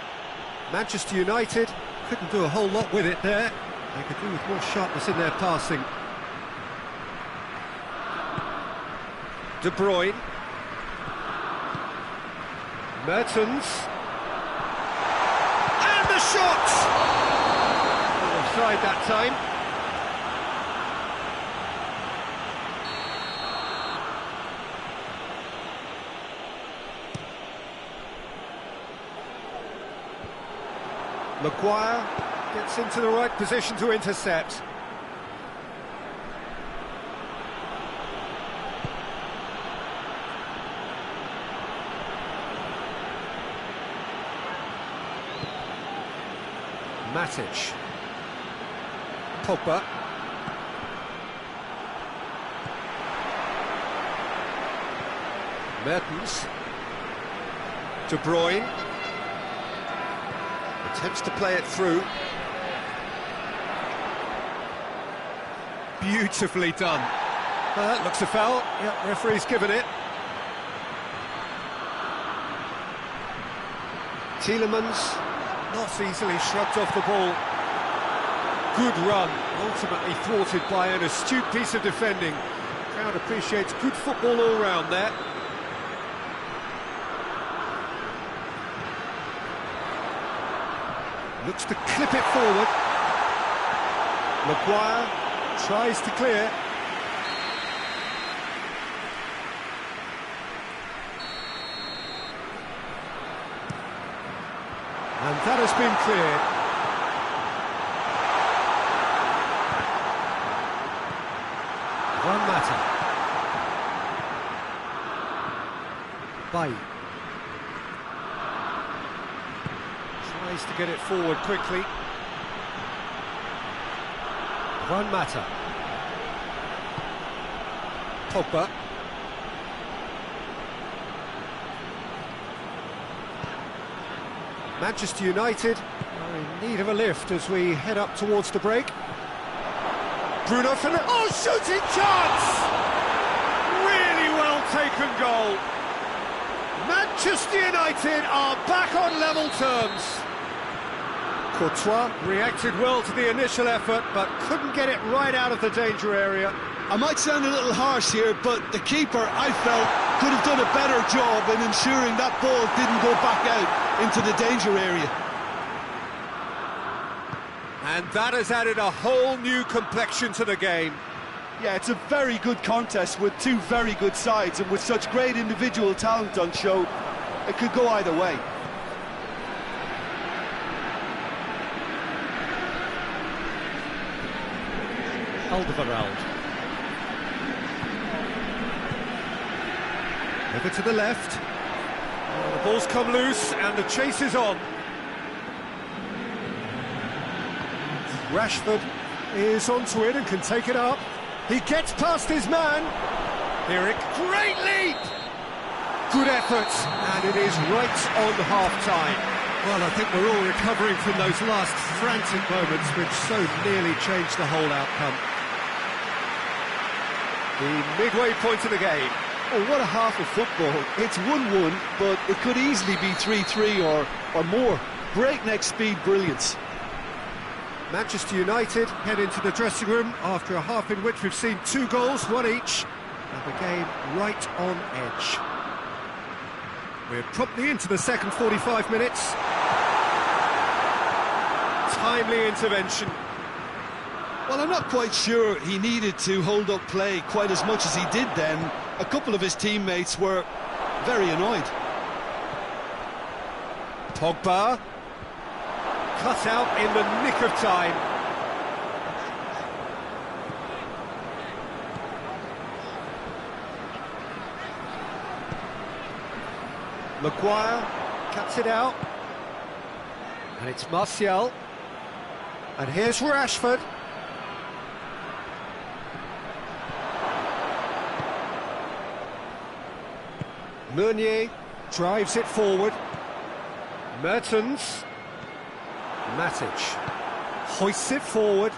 [SPEAKER 1] Manchester United couldn't do a whole lot with it there. They could do with more sharpness in their passing. De Bruyne. Mertens. And the shot! Offside that time. Maguire gets into the right position to intercept. Matic. Pogba. Mertens. De Bruyne. Attempts to play it through. Beautifully done. That looks a foul. Yep, referee's given it. Tielemans not easily shrugged off the ball. Good run, ultimately thwarted by an astute piece of defending. The crowd appreciates good football all round there. Looks to clip it forward. Maguire tries to clear. And that has been cleared. Mata. Bailly. Tries to get it forward quickly. Juan Mata. Pogba. Manchester United are in need of a lift as we head up towards the break. Bruno Fernandes. Oh, shooting chance! Really well taken goal. Manchester United are back on level terms. Courtois reacted well to the initial effort, but couldn't get it right out of the danger area.
[SPEAKER 2] I might sound a little harsh here, but the keeper, I felt, could have done a better job in ensuring that ball didn't go back out into the danger area.
[SPEAKER 1] And that has added a whole new complexion to the game.
[SPEAKER 3] Yeah, it's a very good contest with two very good sides, and with such great individual talent on show, it could go either way.
[SPEAKER 1] Alderweireld. Over to the left. Oh, the ball's come loose and the chase is on. Rashford is onto it and can take it up. He gets past his man. Eric, great leap! Good effort, and it is right on half-time. Well, I think we're all recovering from those last frantic moments which so nearly changed the whole outcome. The midway point of the game.
[SPEAKER 3] Oh, what a half of football. It's 1-1, but it could easily be 3-3 or more. Breakneck speed brilliance.
[SPEAKER 1] Manchester United head into the dressing room after a half in which we've seen 2 goals, 1 each, and the game right on edge. We're promptly into the second 45 minutes. Timely intervention.
[SPEAKER 2] Well, I'm not quite sure he needed to hold up play quite as much as he did then. A couple of his teammates were very annoyed.
[SPEAKER 1] Pogba. Cut out in the nick of time. Maguire cuts it out. And it's Martial. And here's Rashford. Meunier drives it forward. Mertens. Matic hoists it forward.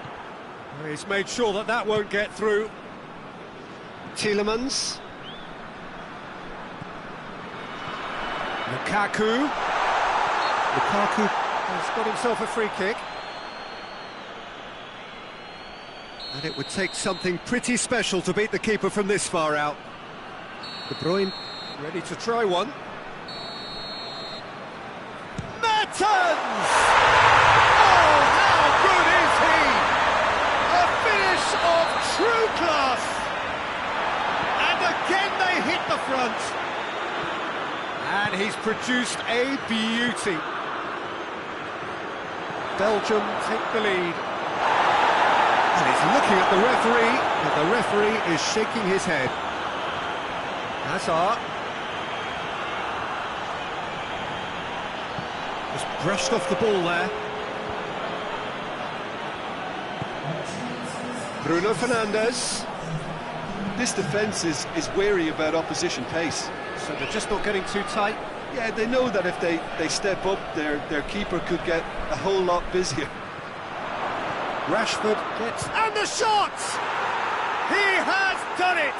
[SPEAKER 1] He's made sure that that won't get through. Tielemans. Lukaku. Lukaku has got himself a free kick. And it would take something pretty special to beat the keeper from this far out. De Bruyne ready to try one. Mertens! Oh, how good is he? A finish of true class. And again they hit the front. And he's produced a beauty. Belgium take the lead. And he's looking at the referee, but the referee is shaking his head. Hazard. Just brushed off the ball there. Bruno Fernandes.
[SPEAKER 3] This defence is wary about opposition pace.
[SPEAKER 1] So they're just not getting too tight.
[SPEAKER 3] Yeah, they know that if they step up, their keeper could get a whole lot busier.
[SPEAKER 1] Rashford gets... And the shot! He has done it!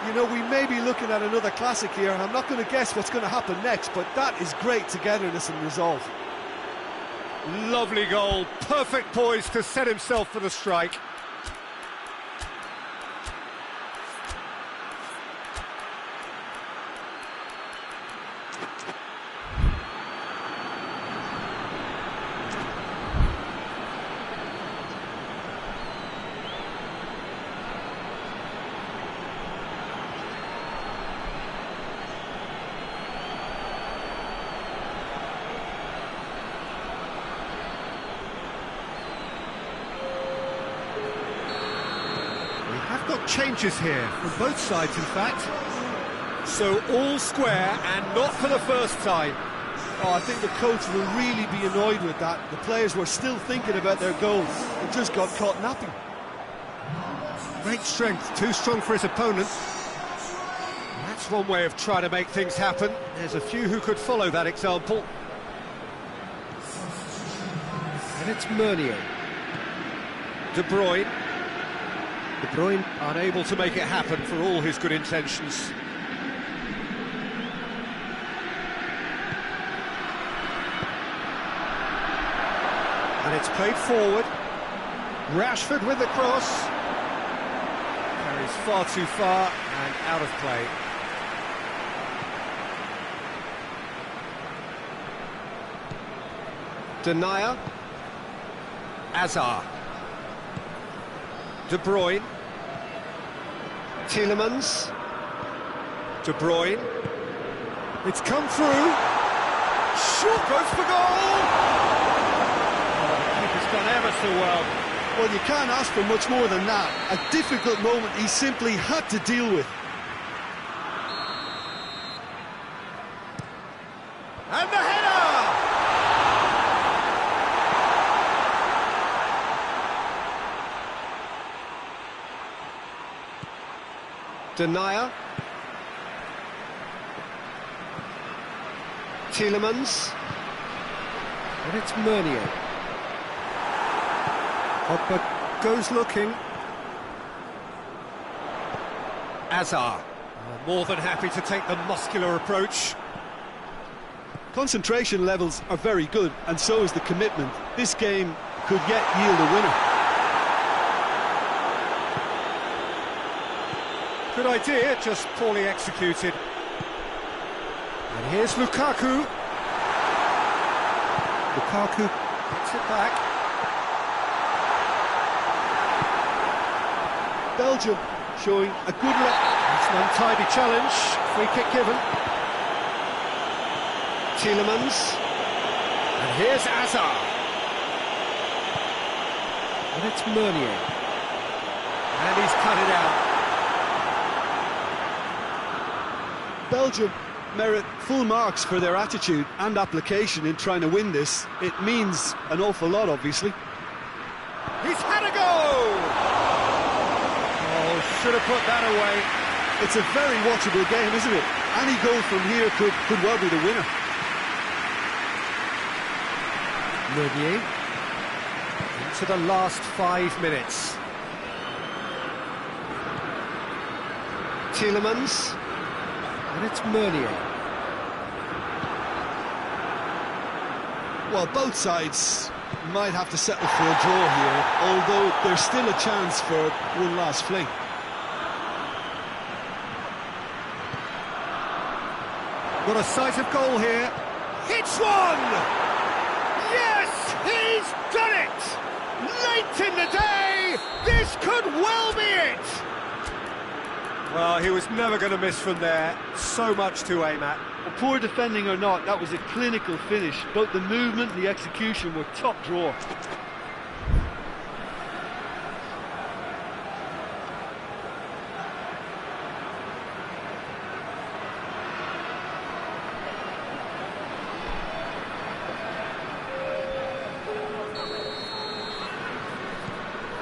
[SPEAKER 3] You know, we may be looking at another classic here, and I'm not going to guess what's going to happen next, but that is great togetherness and resolve.
[SPEAKER 1] Lovely goal, perfect poise to set himself for the strike. got changes here, from both sides in fact.
[SPEAKER 4] So all square and not for the first time.
[SPEAKER 2] Oh, I think the coach will really be annoyed with that. The players were still thinking about their goal and just got caught napping.
[SPEAKER 1] Great strength, too strong for his opponent. That's one way of trying to make things happen. There's a few who could follow that example. And it's Meunier. De Bruyne. De Bruyne unable to make it happen for all his good intentions. And it's played forward. Rashford with the cross. Carries far too far and out of play. Denayer. Azar. De Bruyne. Tielemans. De Bruyne. It's come through. Shot goes for goal!
[SPEAKER 4] He's done ever so well.
[SPEAKER 2] Well, you can't ask for much more than that. A difficult moment he simply had to deal with.
[SPEAKER 4] And the header!
[SPEAKER 1] Denayer. Tielemans. And it's Meunier. Pogba goes looking. Azar. More than happy to take the muscular approach.
[SPEAKER 2] Concentration levels are very good, and so is the commitment. This game could yet yield a winner.
[SPEAKER 1] Good idea, just poorly executed. And here's Lukaku. Lukaku puts it back.
[SPEAKER 2] Belgium showing a good
[SPEAKER 1] It's an untidy challenge. Free kick given. Tielemans. And here's Azar. And it's Meunier. And he's cut it out.
[SPEAKER 2] Belgium merit full marks for their attitude and application in trying to win this. It means an awful lot, obviously.
[SPEAKER 4] He's had a go! Oh, should have put that away.
[SPEAKER 2] It's a very watchable game, isn't it? Any goal from here could well be the winner.
[SPEAKER 1] Meunier. Into the last 5 minutes. Tielemans. And it's Meunier.
[SPEAKER 2] Well, both sides might have to settle for a draw here, although there's still a chance for one last fling.
[SPEAKER 1] Got a sight of goal here.
[SPEAKER 4] Hits one! Yes, he's done it! Late in the day, this could well be it!
[SPEAKER 1] Well, he was never going to miss from there. So much to aim at.
[SPEAKER 3] Well, poor defending or not, that was a clinical finish. Both the movement and the execution were top drawer.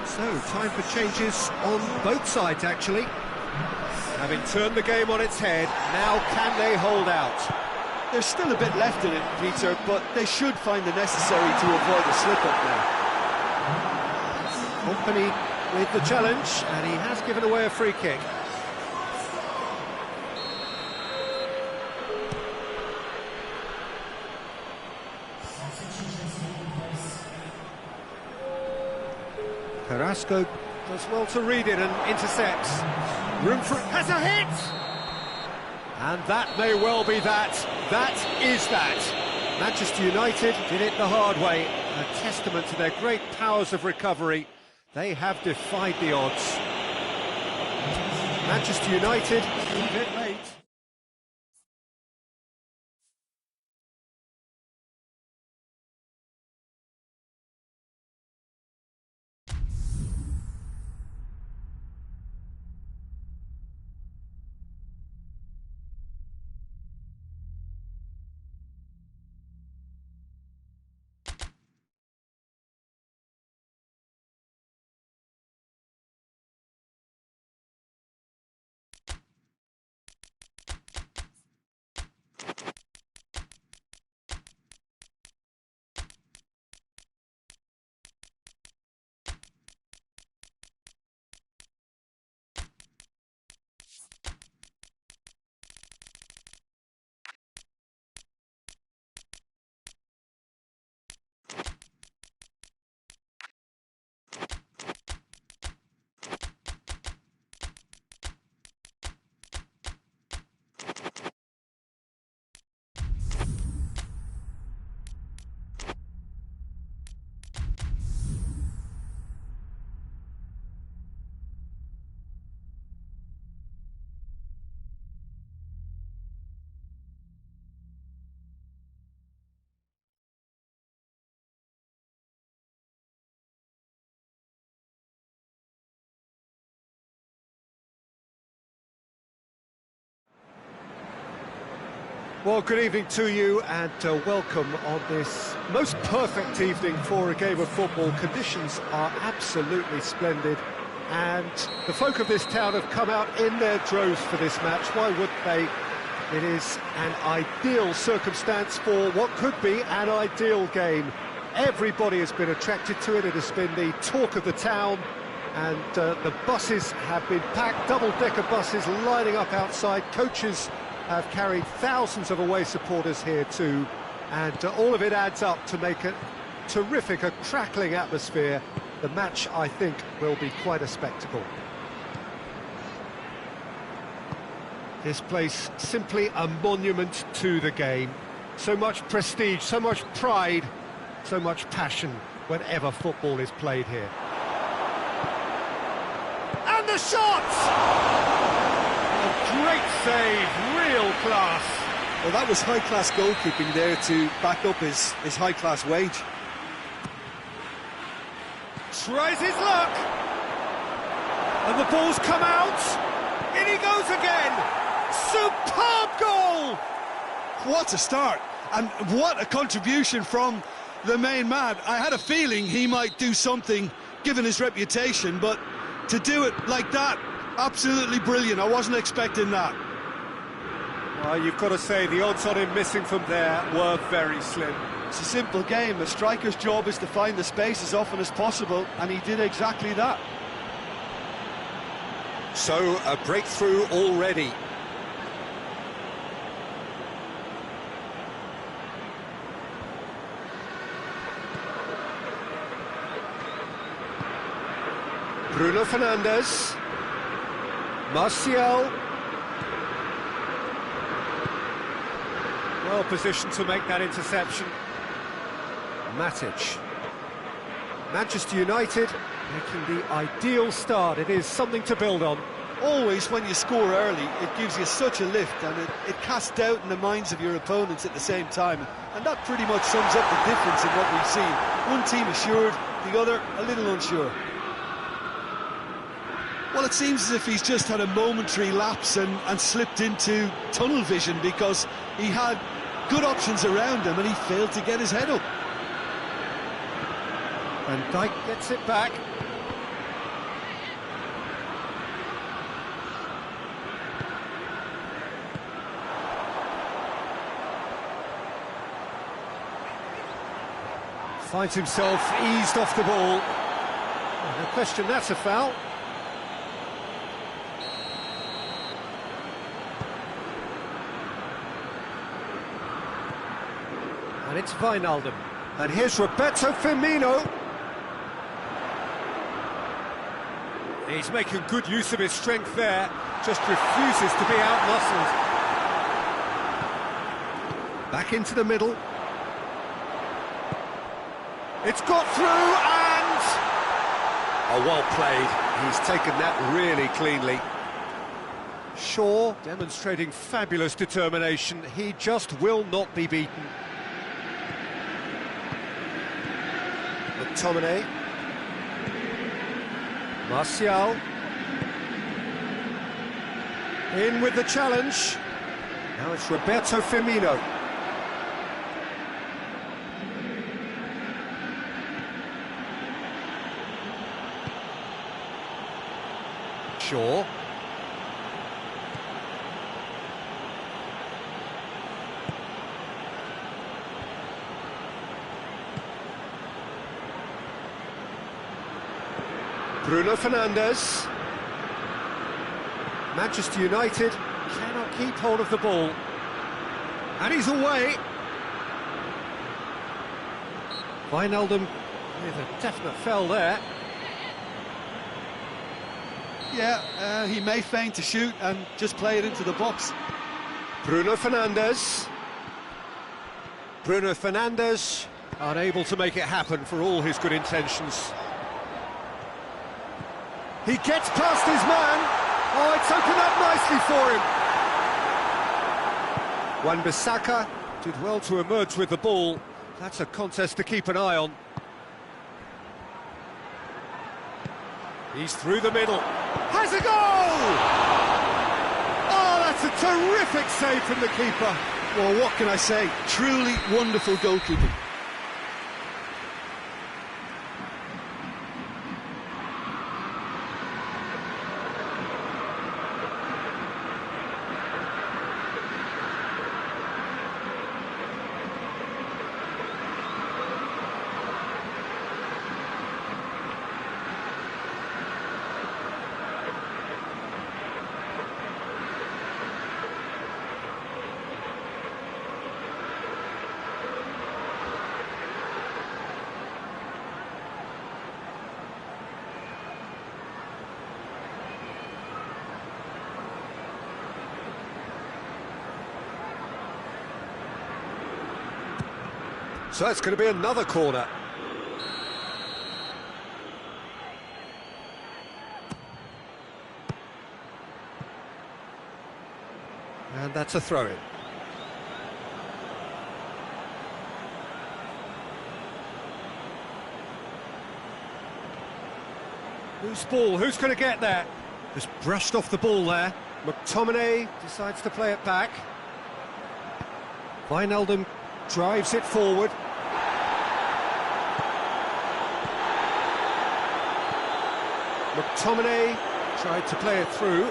[SPEAKER 1] So, time for changes on both sides, actually. Having turned the game on its head, now can they hold out?
[SPEAKER 2] There's still a bit left in it, Peter, but they should find the necessary to avoid a slip-up now.
[SPEAKER 1] Kompany with the challenge, and he has given away a free kick. Carrasco does well to read it and intercepts. Room for... has a hit! And that may well be that. That is that. Manchester United did it the hard way. A testament to their great powers of recovery. They have defied the odds. Manchester United, a bit late. Well, good evening to you and welcome on this most perfect evening for a game of football. Conditions are absolutely splendid and the folk of this town have come out in their droves for this match. Why would they? It is an ideal circumstance for what could be an ideal game. Everybody has been attracted to it. It has been the talk of the town, and the buses have been packed, double-decker buses lining up outside. Coaches have carried thousands of away supporters here too, and all of it adds up to make a terrific, a crackling atmosphere. The match, I think, will be quite a spectacle. This place simply a monument to the game. So much prestige, so much pride, so much passion whenever football is played here.
[SPEAKER 4] And the shot! A great save, real class.
[SPEAKER 2] Well, that was high-class goalkeeping there to back up his high-class wage.
[SPEAKER 4] Tries his luck. And the ball's come out. In he goes again. Superb goal!
[SPEAKER 2] What a start, and what a contribution from the main man. I had a feeling he might do something, given his reputation, but to do it like that, absolutely brilliant. I wasn't expecting that.
[SPEAKER 1] Well, you've got to say the odds on him missing from there were very slim.
[SPEAKER 3] It's a simple game. A striker's job is to find the space as often as possible, and he did exactly that.
[SPEAKER 1] So, a breakthrough already. Bruno Fernandes. Martial. Well positioned to make that interception. Matic. Manchester United making the ideal start. It is something to build on.
[SPEAKER 2] Always, when you score early, it gives you such a lift, and it casts doubt in the minds of your opponents at the same time. And that pretty much sums up the difference in what we've seen. One team assured, the other a little unsure. Well, it seems as if he's just had a momentary lapse and slipped into tunnel vision, because he had good options around him and he failed to get his head up.
[SPEAKER 1] Van Dijk gets it back. Finds himself eased off the ball. No question, that's a foul. And it's Wijnaldum. And here's Roberto Firmino. He's making good use of his strength there, just refuses to be out-muscled. Back into the middle. It's got through and... Oh, well played. He's taken that really cleanly. Shaw demonstrating fabulous determination. He just will not be beaten. McTominay. Martial. In with the challenge. Now it's Roberto Firmino. Shaw. Bruno Fernandes. Manchester United cannot keep hold of the ball. And he's away. Wijnaldum with a definite foul there.
[SPEAKER 2] Yeah, he may feign to shoot and just play it into the box.
[SPEAKER 1] Bruno Fernandes. Bruno Fernandes unable to make it happen for all his good intentions. He gets past his man. Oh, it's opened up nicely for him. Wan-Bissaka did well to emerge with the ball. That's a contest to keep an eye on. He's through the middle. Has a goal! Oh, that's a terrific save from the keeper.
[SPEAKER 2] Well, what can I say? Truly wonderful goalkeeping.
[SPEAKER 1] So it's going to be another corner. And that's a throw-in. Loose ball, who's going to get there? Just brushed off the ball there. McTominay decides to play it back. Wijnaldum drives it forward. McTominay tried to play it through.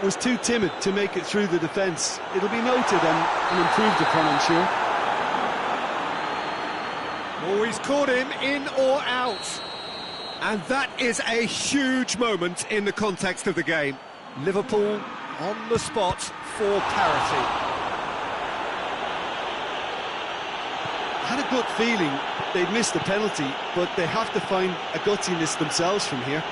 [SPEAKER 2] Was too timid to make it through the defence. It'll be noted and improved upon, I'm sure.
[SPEAKER 1] Oh, he's caught him in or out. And that is a huge moment in the context of the game. Liverpool on the spot for parity.
[SPEAKER 2] I had a gut feeling they'd missed the penalty, but they have to find a gutsiness themselves from here.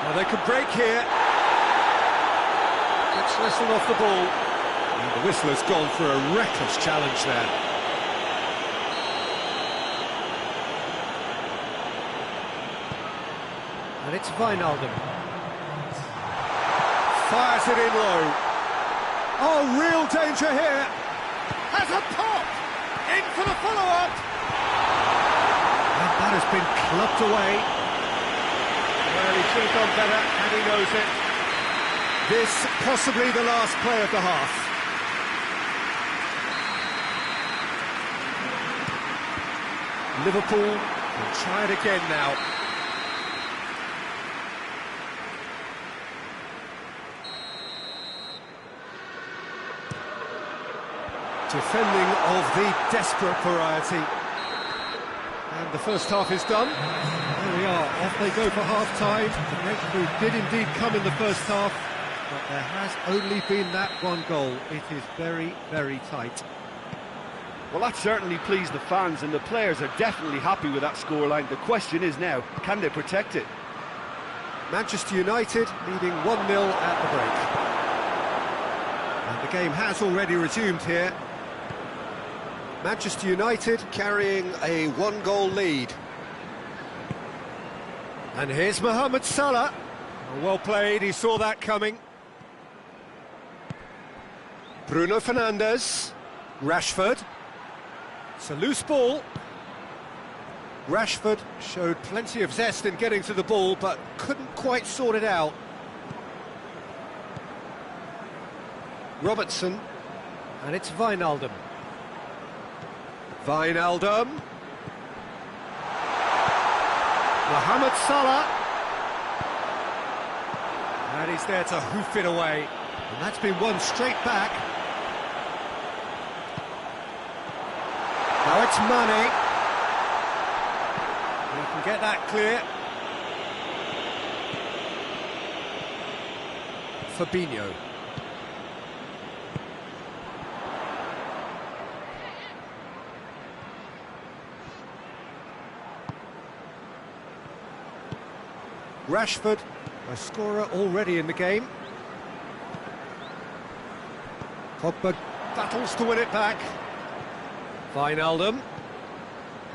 [SPEAKER 1] Well, they could break here. Gets whistled off the ball. And the whistler's gone for a reckless challenge there. And it's Wijnaldum. Fires it in low. Oh, real danger here.
[SPEAKER 4] Has a pop! In for the follow-up!
[SPEAKER 1] And that has been clubbed away.
[SPEAKER 4] Well, he should have done better, and he knows it.
[SPEAKER 1] This possibly the last play of the half. Liverpool will try it again now. Defending of the desperate variety. And the first half is done. There we are, off they go for half-time. The breakthrough did indeed come in the first half, but there has only been that one goal. It is very, very tight.
[SPEAKER 3] Well, that certainly pleased the fans, and the players are definitely happy with that scoreline. The question is now, can they protect it?
[SPEAKER 1] Manchester United leading 1-0 at the break. And the game has already resumed here. Manchester United carrying a one-goal lead. And here's Mohamed Salah. Well played, he saw that coming. Bruno Fernandes. Rashford. It's a loose ball. Rashford showed plenty of zest in getting to the ball, but couldn't quite sort it out. Robertson. And it's Wijnaldum. Wijnaldum. Mohamed Salah. And he's there to hoof it away. And that's been won straight back. Now it's Mane. He can get that clear. Fabinho. Rashford, a scorer already in the game. Pogba battles to win it back. Wijnaldum.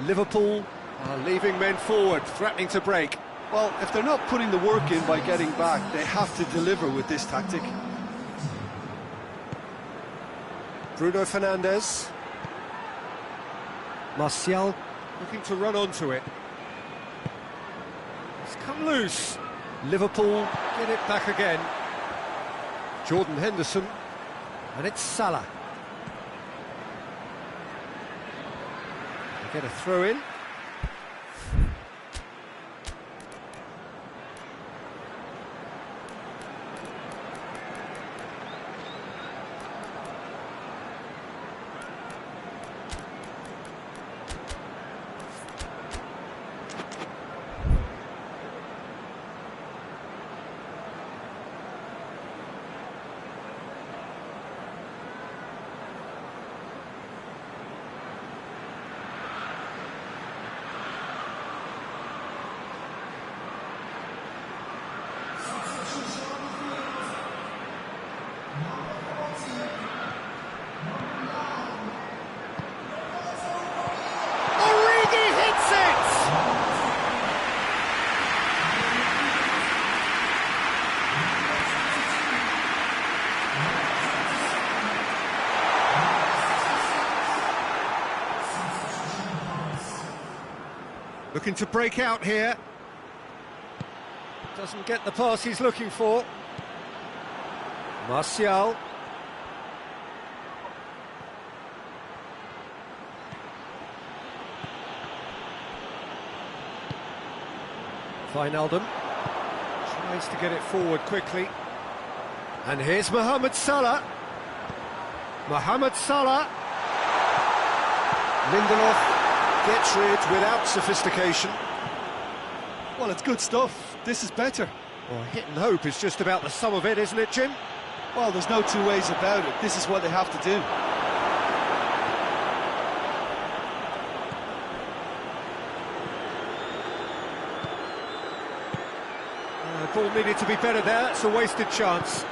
[SPEAKER 1] Liverpool are leaving men forward, threatening to break.
[SPEAKER 2] Well, if they're not putting the work in by getting back, they have to deliver with this tactic.
[SPEAKER 1] Bruno Fernandes. Martial looking to run onto it. gotten loose. Liverpool get it back again. Jordan Henderson, and it's Salah. They get a throw in. Looking to break out here. Doesn't get the pass he's looking for. Martial. Wijnaldum tries to get it forward quickly. And here's Mohamed Salah. Mohamed Salah. Lindelof gets rid without sophistication.
[SPEAKER 2] Well, it's good stuff. This is better.
[SPEAKER 1] Well, hit and hope is just about the sum of it, isn't it, Jim?
[SPEAKER 2] Well, there's no two ways about it. This is what they have to do.
[SPEAKER 1] The ball needed to be better there. It's a wasted chance.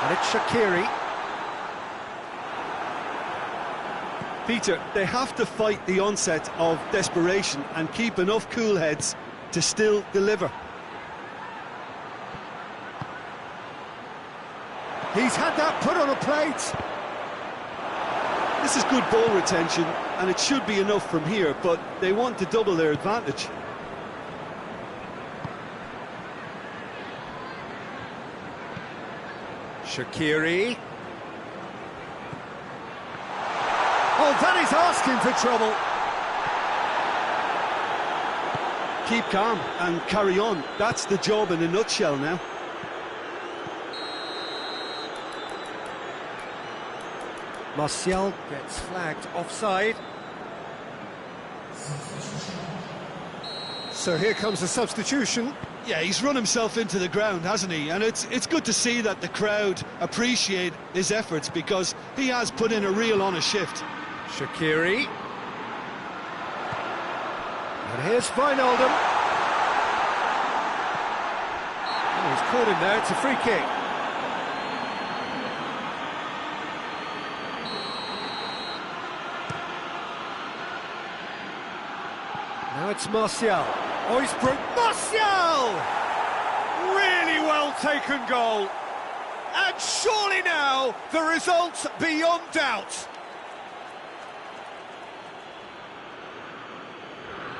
[SPEAKER 1] And it's Shaqiri.
[SPEAKER 2] Peter, they have to fight the onset of desperation and keep enough cool heads to still deliver.
[SPEAKER 1] He's had that put on a plate.
[SPEAKER 2] This is good ball retention, and it should be enough from here, but they want to double their advantage.
[SPEAKER 1] Shaqiri. Oh, that is asking for trouble.
[SPEAKER 2] Keep calm and carry on. That's the job in a nutshell now.
[SPEAKER 1] Martial gets flagged offside. So here comes the substitution.
[SPEAKER 2] Yeah, he's run himself into the ground, hasn't he? And it's good to see that the crowd appreciate his efforts, because he has put in a real honest shift.
[SPEAKER 1] Shaqiri. And here's Wijnaldum. Oh, he's caught him there, it's a free kick. Now it's Martial. Oh, he's broke. Martial! Really well taken goal. And surely now the result's beyond doubt.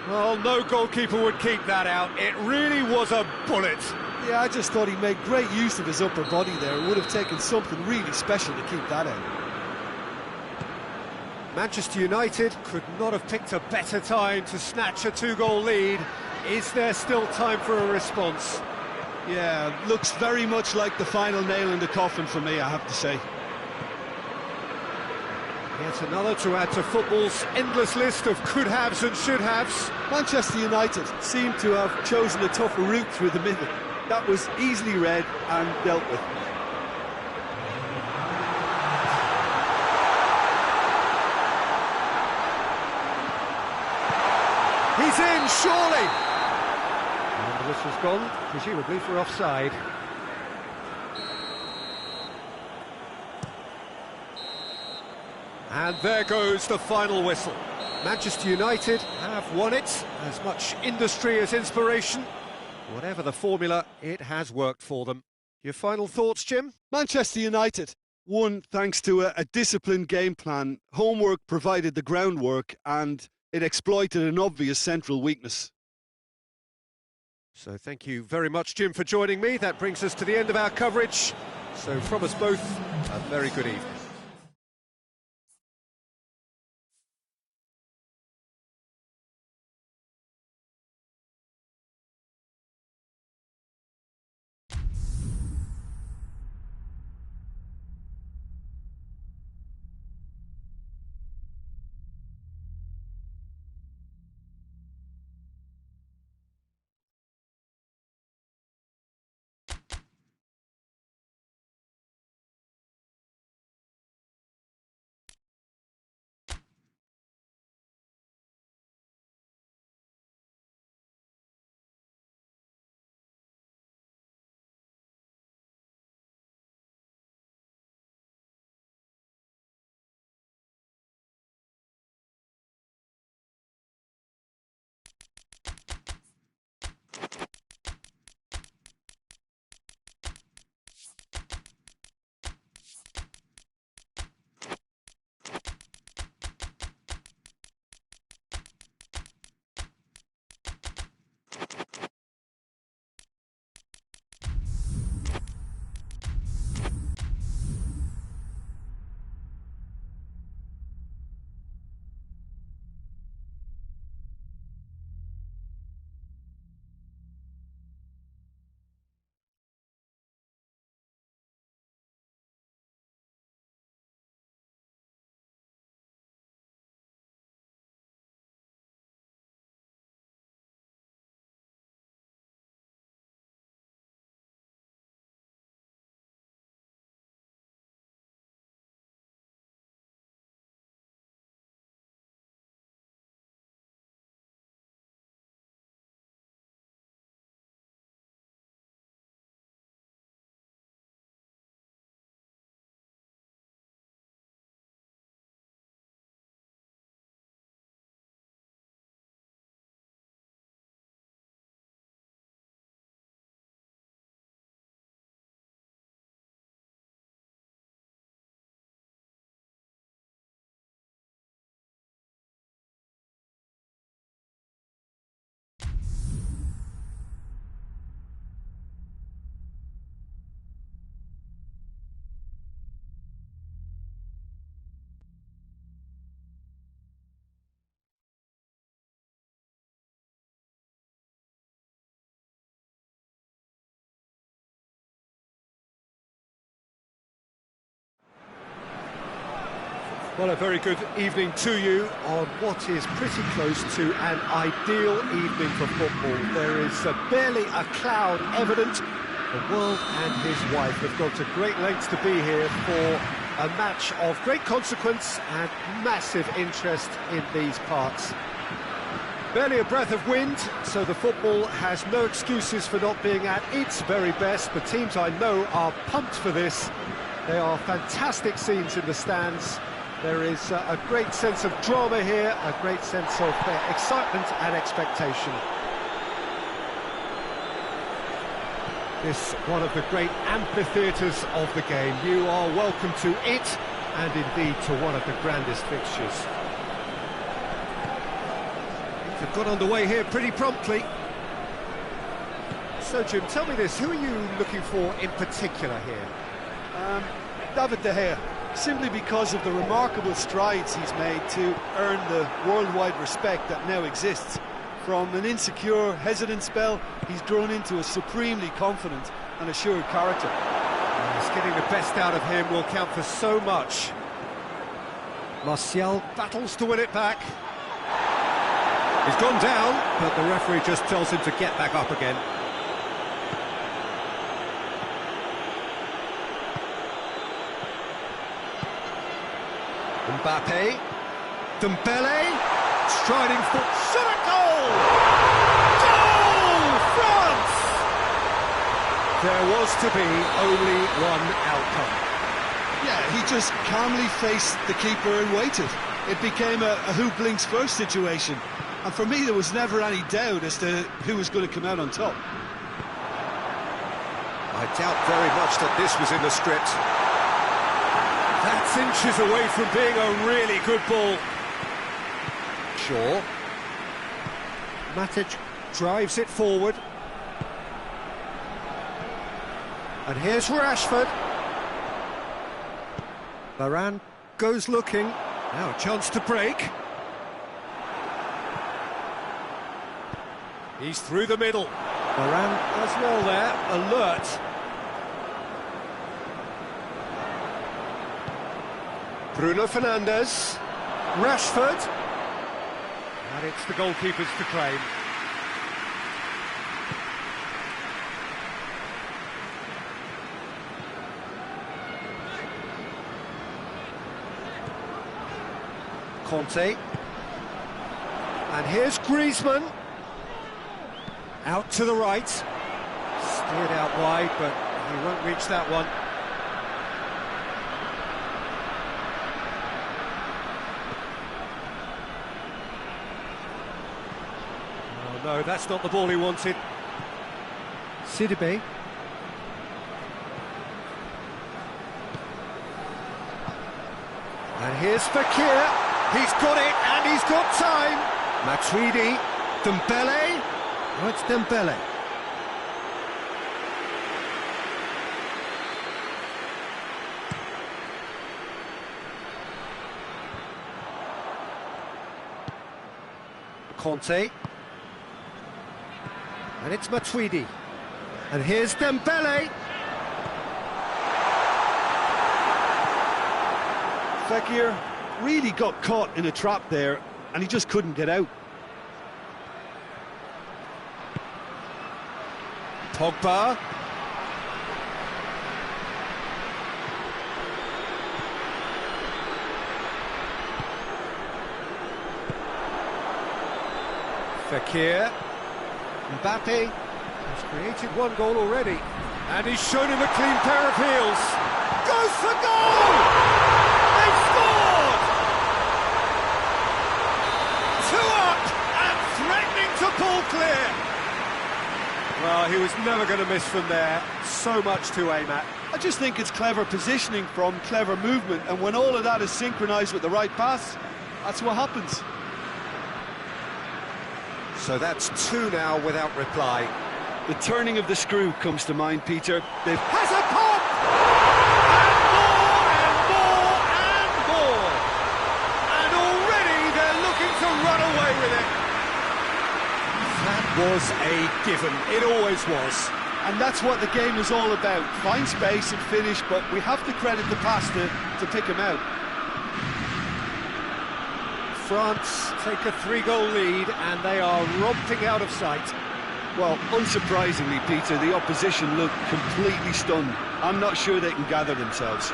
[SPEAKER 1] Well, no goalkeeper would keep that out. It really was a bullet.
[SPEAKER 2] Yeah, I just thought he made great use of his upper body there. It would have taken something really special to keep that out.
[SPEAKER 1] Manchester United could not have picked a better time to snatch a two-goal lead. Is there still time for a response?
[SPEAKER 2] Yeah, looks very much like the final nail in the coffin for me, I have to say.
[SPEAKER 1] Yet another to add to football's endless list of could-haves and should-haves.
[SPEAKER 2] Manchester United seem to have chosen a tougher route through the middle. That was easily read and dealt with.
[SPEAKER 1] He's in, surely! And the whistle's gone, presumably for offside. And there goes the final whistle. Manchester United have won it. As much industry as inspiration. Whatever the formula, it has worked for them. Your final thoughts, Jim?
[SPEAKER 2] Manchester United won thanks to a disciplined game plan. Homework provided the groundwork, and it exploited an obvious central weakness.
[SPEAKER 1] So thank you very much, Jim, for joining me. That brings us to the end of our coverage. So from us both, a very good evening. Well, a very good evening to you on what is pretty close to an ideal evening for football. There is barely a cloud evident. The world and his wife have gone to great lengths to be here for a match of great consequence and massive interest in these parts. Barely a breath of wind, so the football has no excuses for not being at its very best. The teams I know are pumped for this. They are fantastic scenes in the stands. There is a great sense of drama here, a great sense of excitement and expectation. This one of the great amphitheatres of the game. You are welcome to it, and indeed to one of the grandest fixtures. They've got underway here pretty promptly. So, Jim, tell me this, who are you looking for in particular here?
[SPEAKER 2] David De Gea, simply because of the remarkable strides he's made to earn the worldwide respect that now exists. From an insecure, hesitant spell, he's grown into a supremely confident and assured character.
[SPEAKER 1] Yes, getting the best out of him will count for so much. Martial battles to win it back. He's gone down, but the referee just tells him to get back up again. Mbappe, Dembele, striding foot, shot a goal! Goal! France! There was to be only one outcome.
[SPEAKER 2] Yeah, he just calmly faced the keeper and waited. It became a who blinks first situation. And for me, there was never any doubt as to who was going to come out on top.
[SPEAKER 1] I doubt very much that this was in the script. That's inches away from being a really good ball. Shaw. Matic drives it forward. And here's Rashford. Varane goes looking. Now a chance to break. He's through the middle. Varane does well there, alert. Bruno Fernandes. Rashford. And it's the goalkeepers to claim. Conte. And here's Griezmann. Out to the right. Steered out wide, but he won't reach that one. Oh no, that's not the ball he wanted. Sidibe. And here's Fekir. He's got it, and he's got time. Matuidi, Dembele. Oh, it's Dembele. Conte. And it's Matuidi. And here's Dembele.
[SPEAKER 2] Fekir really got caught in a trap there, and he just couldn't get out.
[SPEAKER 1] Pogba. Fekir. Mbappe has created one goal already, and he's shown him a clean pair of heels. Goes for goal! They've scored! 2 up and threatening to pull clear. Well, he was never going to miss from there. So much to aim at.
[SPEAKER 2] I just think it's clever positioning from clever movement, and when all of that is synchronised with the right pass, that's what happens.
[SPEAKER 1] So that's 2 now without reply.
[SPEAKER 2] The turning of the screw comes to mind, Peter. They've
[SPEAKER 1] Has a pop! And more! And already they're looking to run away with it. That was a given. It always was.
[SPEAKER 2] And that's what the game is all about. Find space and finish, but we have to credit the pass to pick him out.
[SPEAKER 1] France take a 3-goal lead and they are romping out of sight.
[SPEAKER 2] Well, unsurprisingly, Peter, the opposition look completely stunned. I'm not sure they can gather themselves.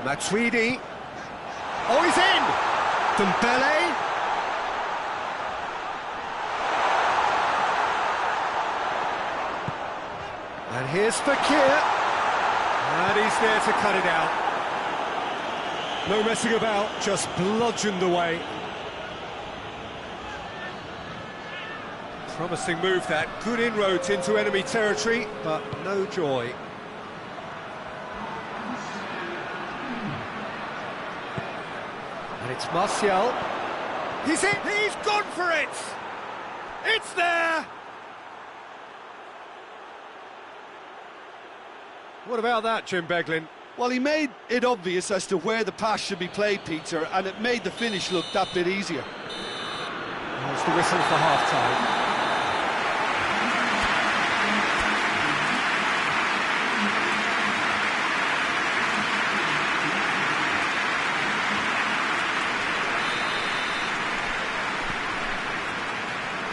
[SPEAKER 1] Matuidi. Oh, he's in! Dembele. And here's Fekir. And he's there to cut it out. No messing about, just bludgeoned away. Promising move that, good inroads into enemy territory, but no joy. And it's Martial. He's in! He's gone for it! It's there! What about that, Jim Beglin?
[SPEAKER 2] Well, he made it obvious as to where the pass should be played, Peter, and it made the finish look that bit easier.
[SPEAKER 1] That's the whistle for half-time.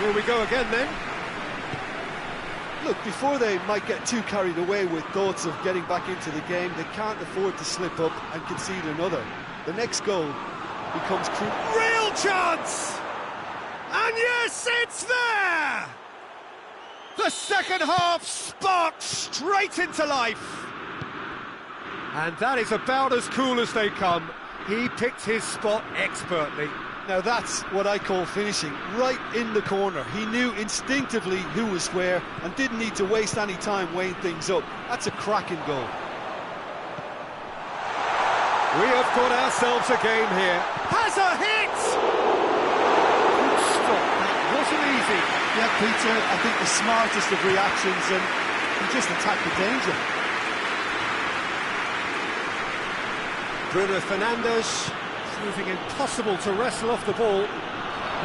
[SPEAKER 1] Here we go again then.
[SPEAKER 2] Look, before they might get too carried away with thoughts of getting back into the game, they can't afford to slip up and concede another. The next goal becomes crucial.
[SPEAKER 1] Real chance! And yes, it's there! The second half sparked straight into life. And that is about as cool as they come. He picked his spot expertly.
[SPEAKER 2] Now that's what I call finishing, right in the corner. He knew instinctively who was where and didn't need to waste any time weighing things up. That's a cracking goal.
[SPEAKER 1] We have got ourselves a game here.
[SPEAKER 4] Has a hit! Good stop, that wasn't easy.
[SPEAKER 2] Yeah, Peter, I think the smartest of reactions, and he just attacked the danger.
[SPEAKER 1] Bruno Fernandes, proving impossible to wrestle off the ball.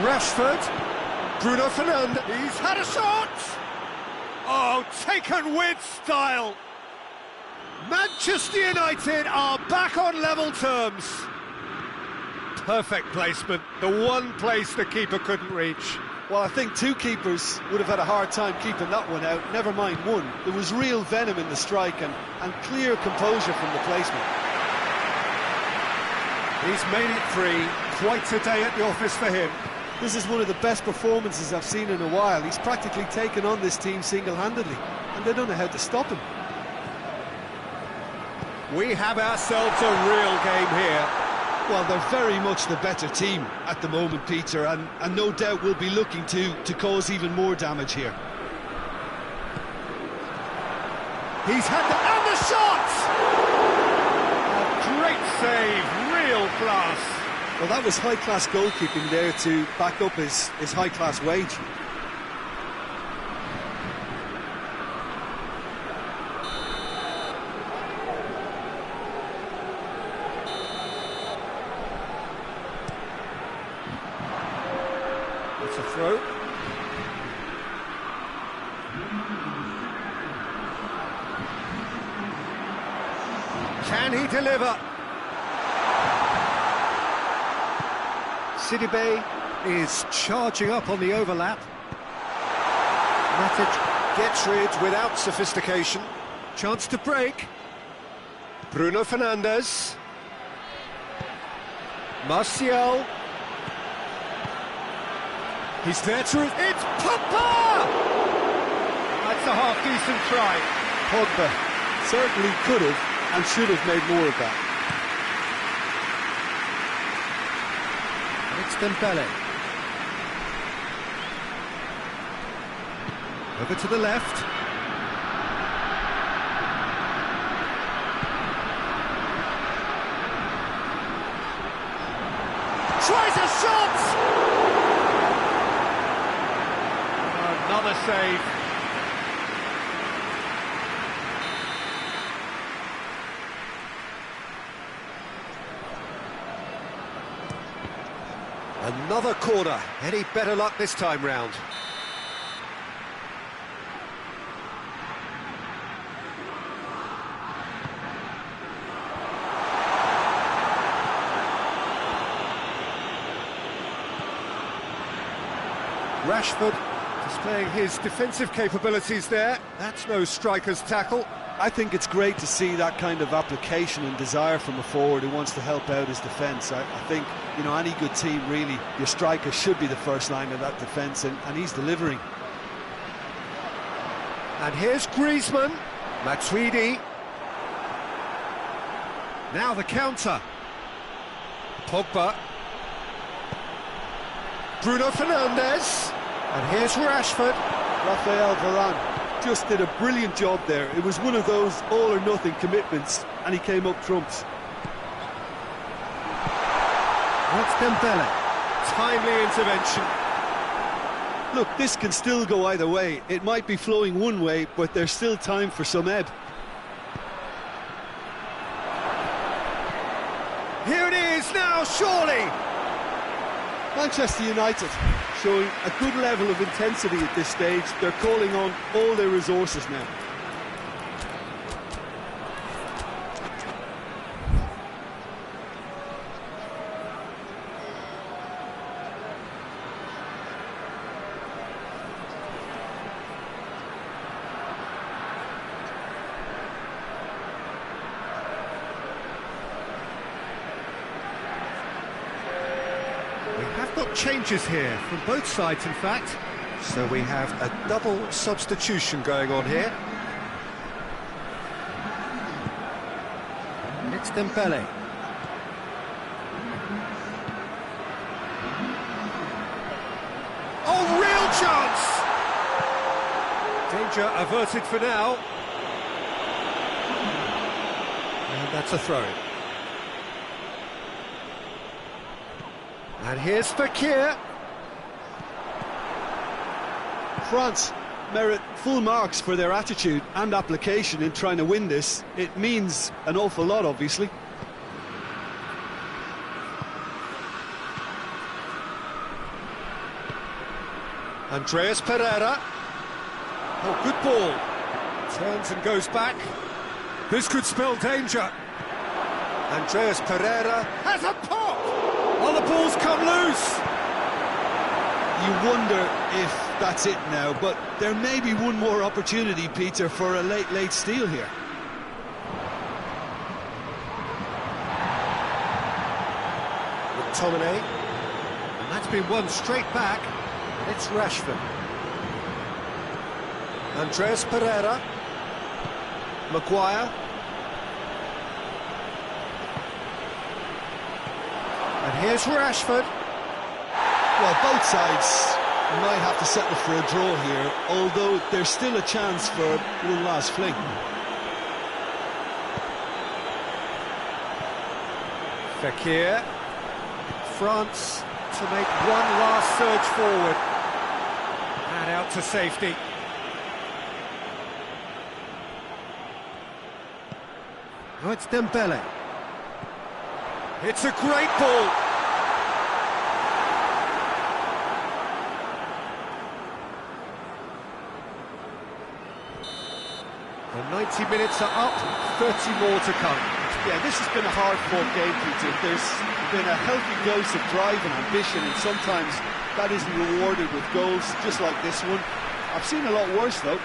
[SPEAKER 1] Rashford, Bruno Fernandes,
[SPEAKER 4] He's had a shot! Oh, taken with style! Manchester United are back on level terms.
[SPEAKER 1] perfect placement, the one place the keeper couldn't reach.
[SPEAKER 2] Well, I think two keepers would have had a hard time keeping that one out, never mind one. There was real venom in the strike and clear composure from the placement.
[SPEAKER 1] He's made it free. Quite a day at the office for him.
[SPEAKER 2] This is one of the best performances I've seen in a while. He's practically taken on this team single-handedly, and they don't know how to stop him.
[SPEAKER 1] We have ourselves a real game here.
[SPEAKER 2] Well, they're very much the better team at the moment, Peter, and no doubt will be looking to cause even more damage here.
[SPEAKER 4] He's had the... and the shot! A great save, real class.
[SPEAKER 2] Well, that was high-class goalkeeping there to back up his high-class wage.
[SPEAKER 1] It's a throw. Can he deliver? Sidibe is charging up on the overlap. Matic gets rid without sophistication. Chance to break. Bruno Fernandes. Martial. He's there to...
[SPEAKER 4] It's Pogba! That's a half-decent try.
[SPEAKER 2] Pogba certainly could have and should have made more of that.
[SPEAKER 1] It's Dembele. Over to the left.
[SPEAKER 4] Tries a shot! Another save.
[SPEAKER 1] Another corner. Any better luck this time round? Rashford displaying his defensive capabilities there. That's no striker's tackle.
[SPEAKER 2] I think it's great to see that kind of application and desire from a forward who wants to help out his defence. I think, you know, any good team, really, your striker should be the first line of that defence, and he's delivering.
[SPEAKER 1] And here's Griezmann. Matuidi. Now the counter. Pogba. Bruno Fernandes. And here's Rashford.
[SPEAKER 2] Rafael Varane just did a brilliant job there. It was one of those all-or-nothing commitments, and he came up trumps.
[SPEAKER 1] That's Dembele. Timely intervention.
[SPEAKER 2] Look, this can still go either way. It might be flowing one way, but there's still time for some ebb.
[SPEAKER 4] Here it is now, surely!
[SPEAKER 2] Manchester United showing a good level of intensity at this stage. They're calling on all their resources now.
[SPEAKER 1] Changes here from both sides, in fact. So we have a double substitution going on here. It's Dembele.
[SPEAKER 4] Oh, real chance!
[SPEAKER 1] Danger averted for now. And that's a throw. And here's Fekir.
[SPEAKER 2] France merit full marks for their attitude and application in trying to win this. It means an awful lot, obviously.
[SPEAKER 1] Andreas Pereira. Oh, good ball. Turns and goes back. This could spell danger. Andreas Pereira has a pop! Oh, the ball's come loose!
[SPEAKER 2] You wonder if that's it now, but there may be one more opportunity, Peter, for a late steal here.
[SPEAKER 1] McTominay. And that's been won straight back. And it's Rashford. Andreas Pereira. Maguire. And here's Rashford.
[SPEAKER 2] Well, both sides might have to settle for a draw here, although there's still a chance for one last fling.
[SPEAKER 1] Fekir. France to make one last surge forward. And out to safety. Oh, it's Dembele. It's a great ball. The 90 minutes are up, 30 more to come.
[SPEAKER 3] Yeah, this has been a hard-fought game, Peter. There's been a healthy dose of drive and ambition, and sometimes that isn't rewarded with goals, just like this one. I've seen a lot worse, though.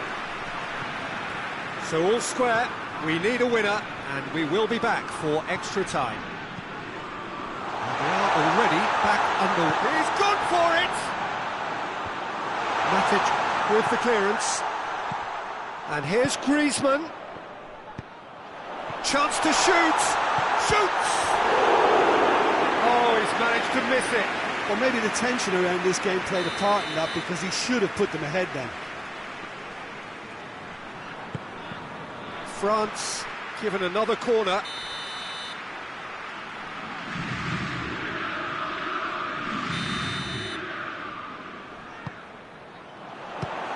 [SPEAKER 1] So all square, we need a winner, and we will be back for extra time. And we are already back under. He's gone for it! Matic with the clearance. And here's Griezmann. Chance to shoot! Shoots! Oh, he's managed to miss it.
[SPEAKER 2] Well, maybe the tension around this game played a part in that, because he should have put them ahead then.
[SPEAKER 1] France given another corner.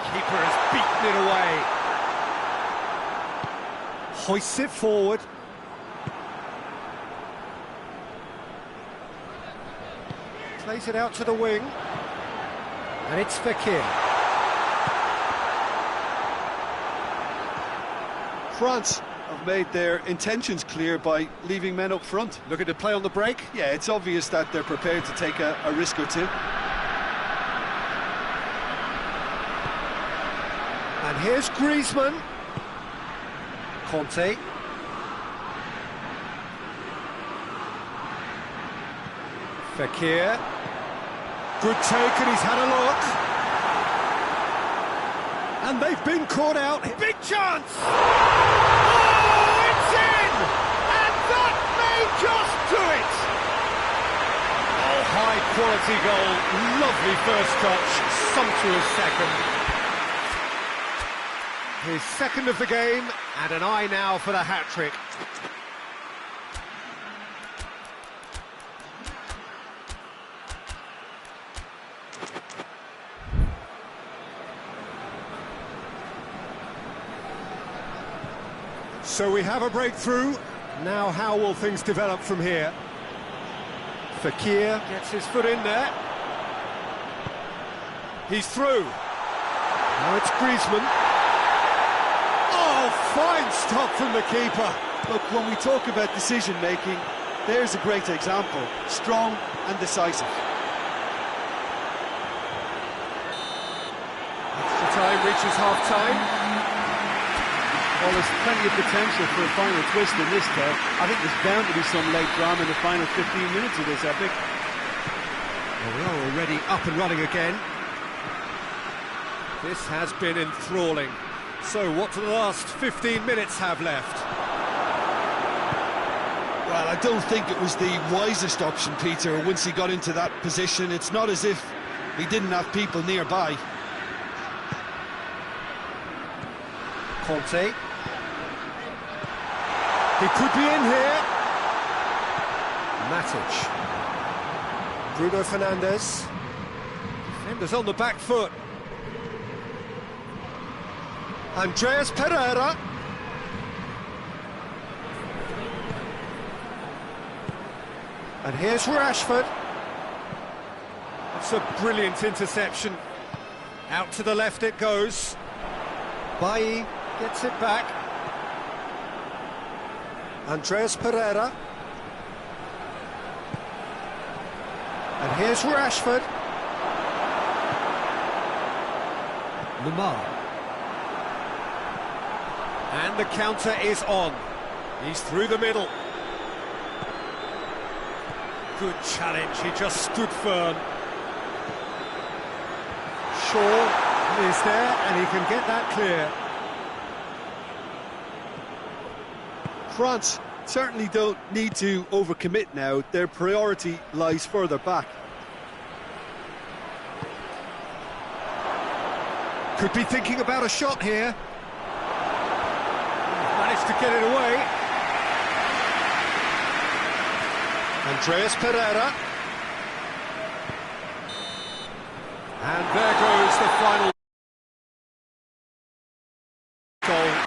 [SPEAKER 1] Keeper has beaten it away. Hoists it forward. Plays it out to the wing. And it's Fekir.
[SPEAKER 2] France have made their intentions clear by leaving men up front.
[SPEAKER 1] Looking to play on the break.
[SPEAKER 2] Yeah, it's obvious that they're prepared to take a risk or two.
[SPEAKER 1] And here's Griezmann. Conte. Fekir. Good take, and he's had a look. And they've been caught out. Big chance! Oh, it's in! And that may just do it! Oh, high-quality goal. Lovely first touch. Sumptuous second. His second of the game, and an eye now for the hat-trick. So we have a breakthrough. Now how will things develop from here? Fekir gets his foot in there. He's through. Now it's Griezmann. Oh, fine stop from the keeper.
[SPEAKER 2] Look, when we talk about decision-making, there's a great example. Strong and decisive.
[SPEAKER 1] Extra time reaches half-time.
[SPEAKER 3] Well, there's plenty of potential for a final twist in this tale. I think there's bound to be some late drama in the final 15 minutes of this epic.
[SPEAKER 1] Well, we are already up and running again. This has been enthralling. So what do the last 15 minutes have left?
[SPEAKER 2] Well, I don't think it was the wisest option, Peter, once he got into that position. It's not as if he didn't have people nearby.
[SPEAKER 1] Conte. He could be in here. Matic. Bruno Fernandes. Defenders on the back foot. Andreas Pereira. And here's Rashford. That's a brilliant interception. Out to the left it goes. Bailly gets it back. Andreas Pereira. And here's Rashford. Lemar. And the counter is on. He's through the middle. Good challenge, he just stood firm. Shaw is there and he can get that clear.
[SPEAKER 2] France certainly don't need to overcommit now. Their priority lies further back.
[SPEAKER 1] Could be thinking about a shot here. Managed to get it away. Andreas Pereira. And there goes the final goal.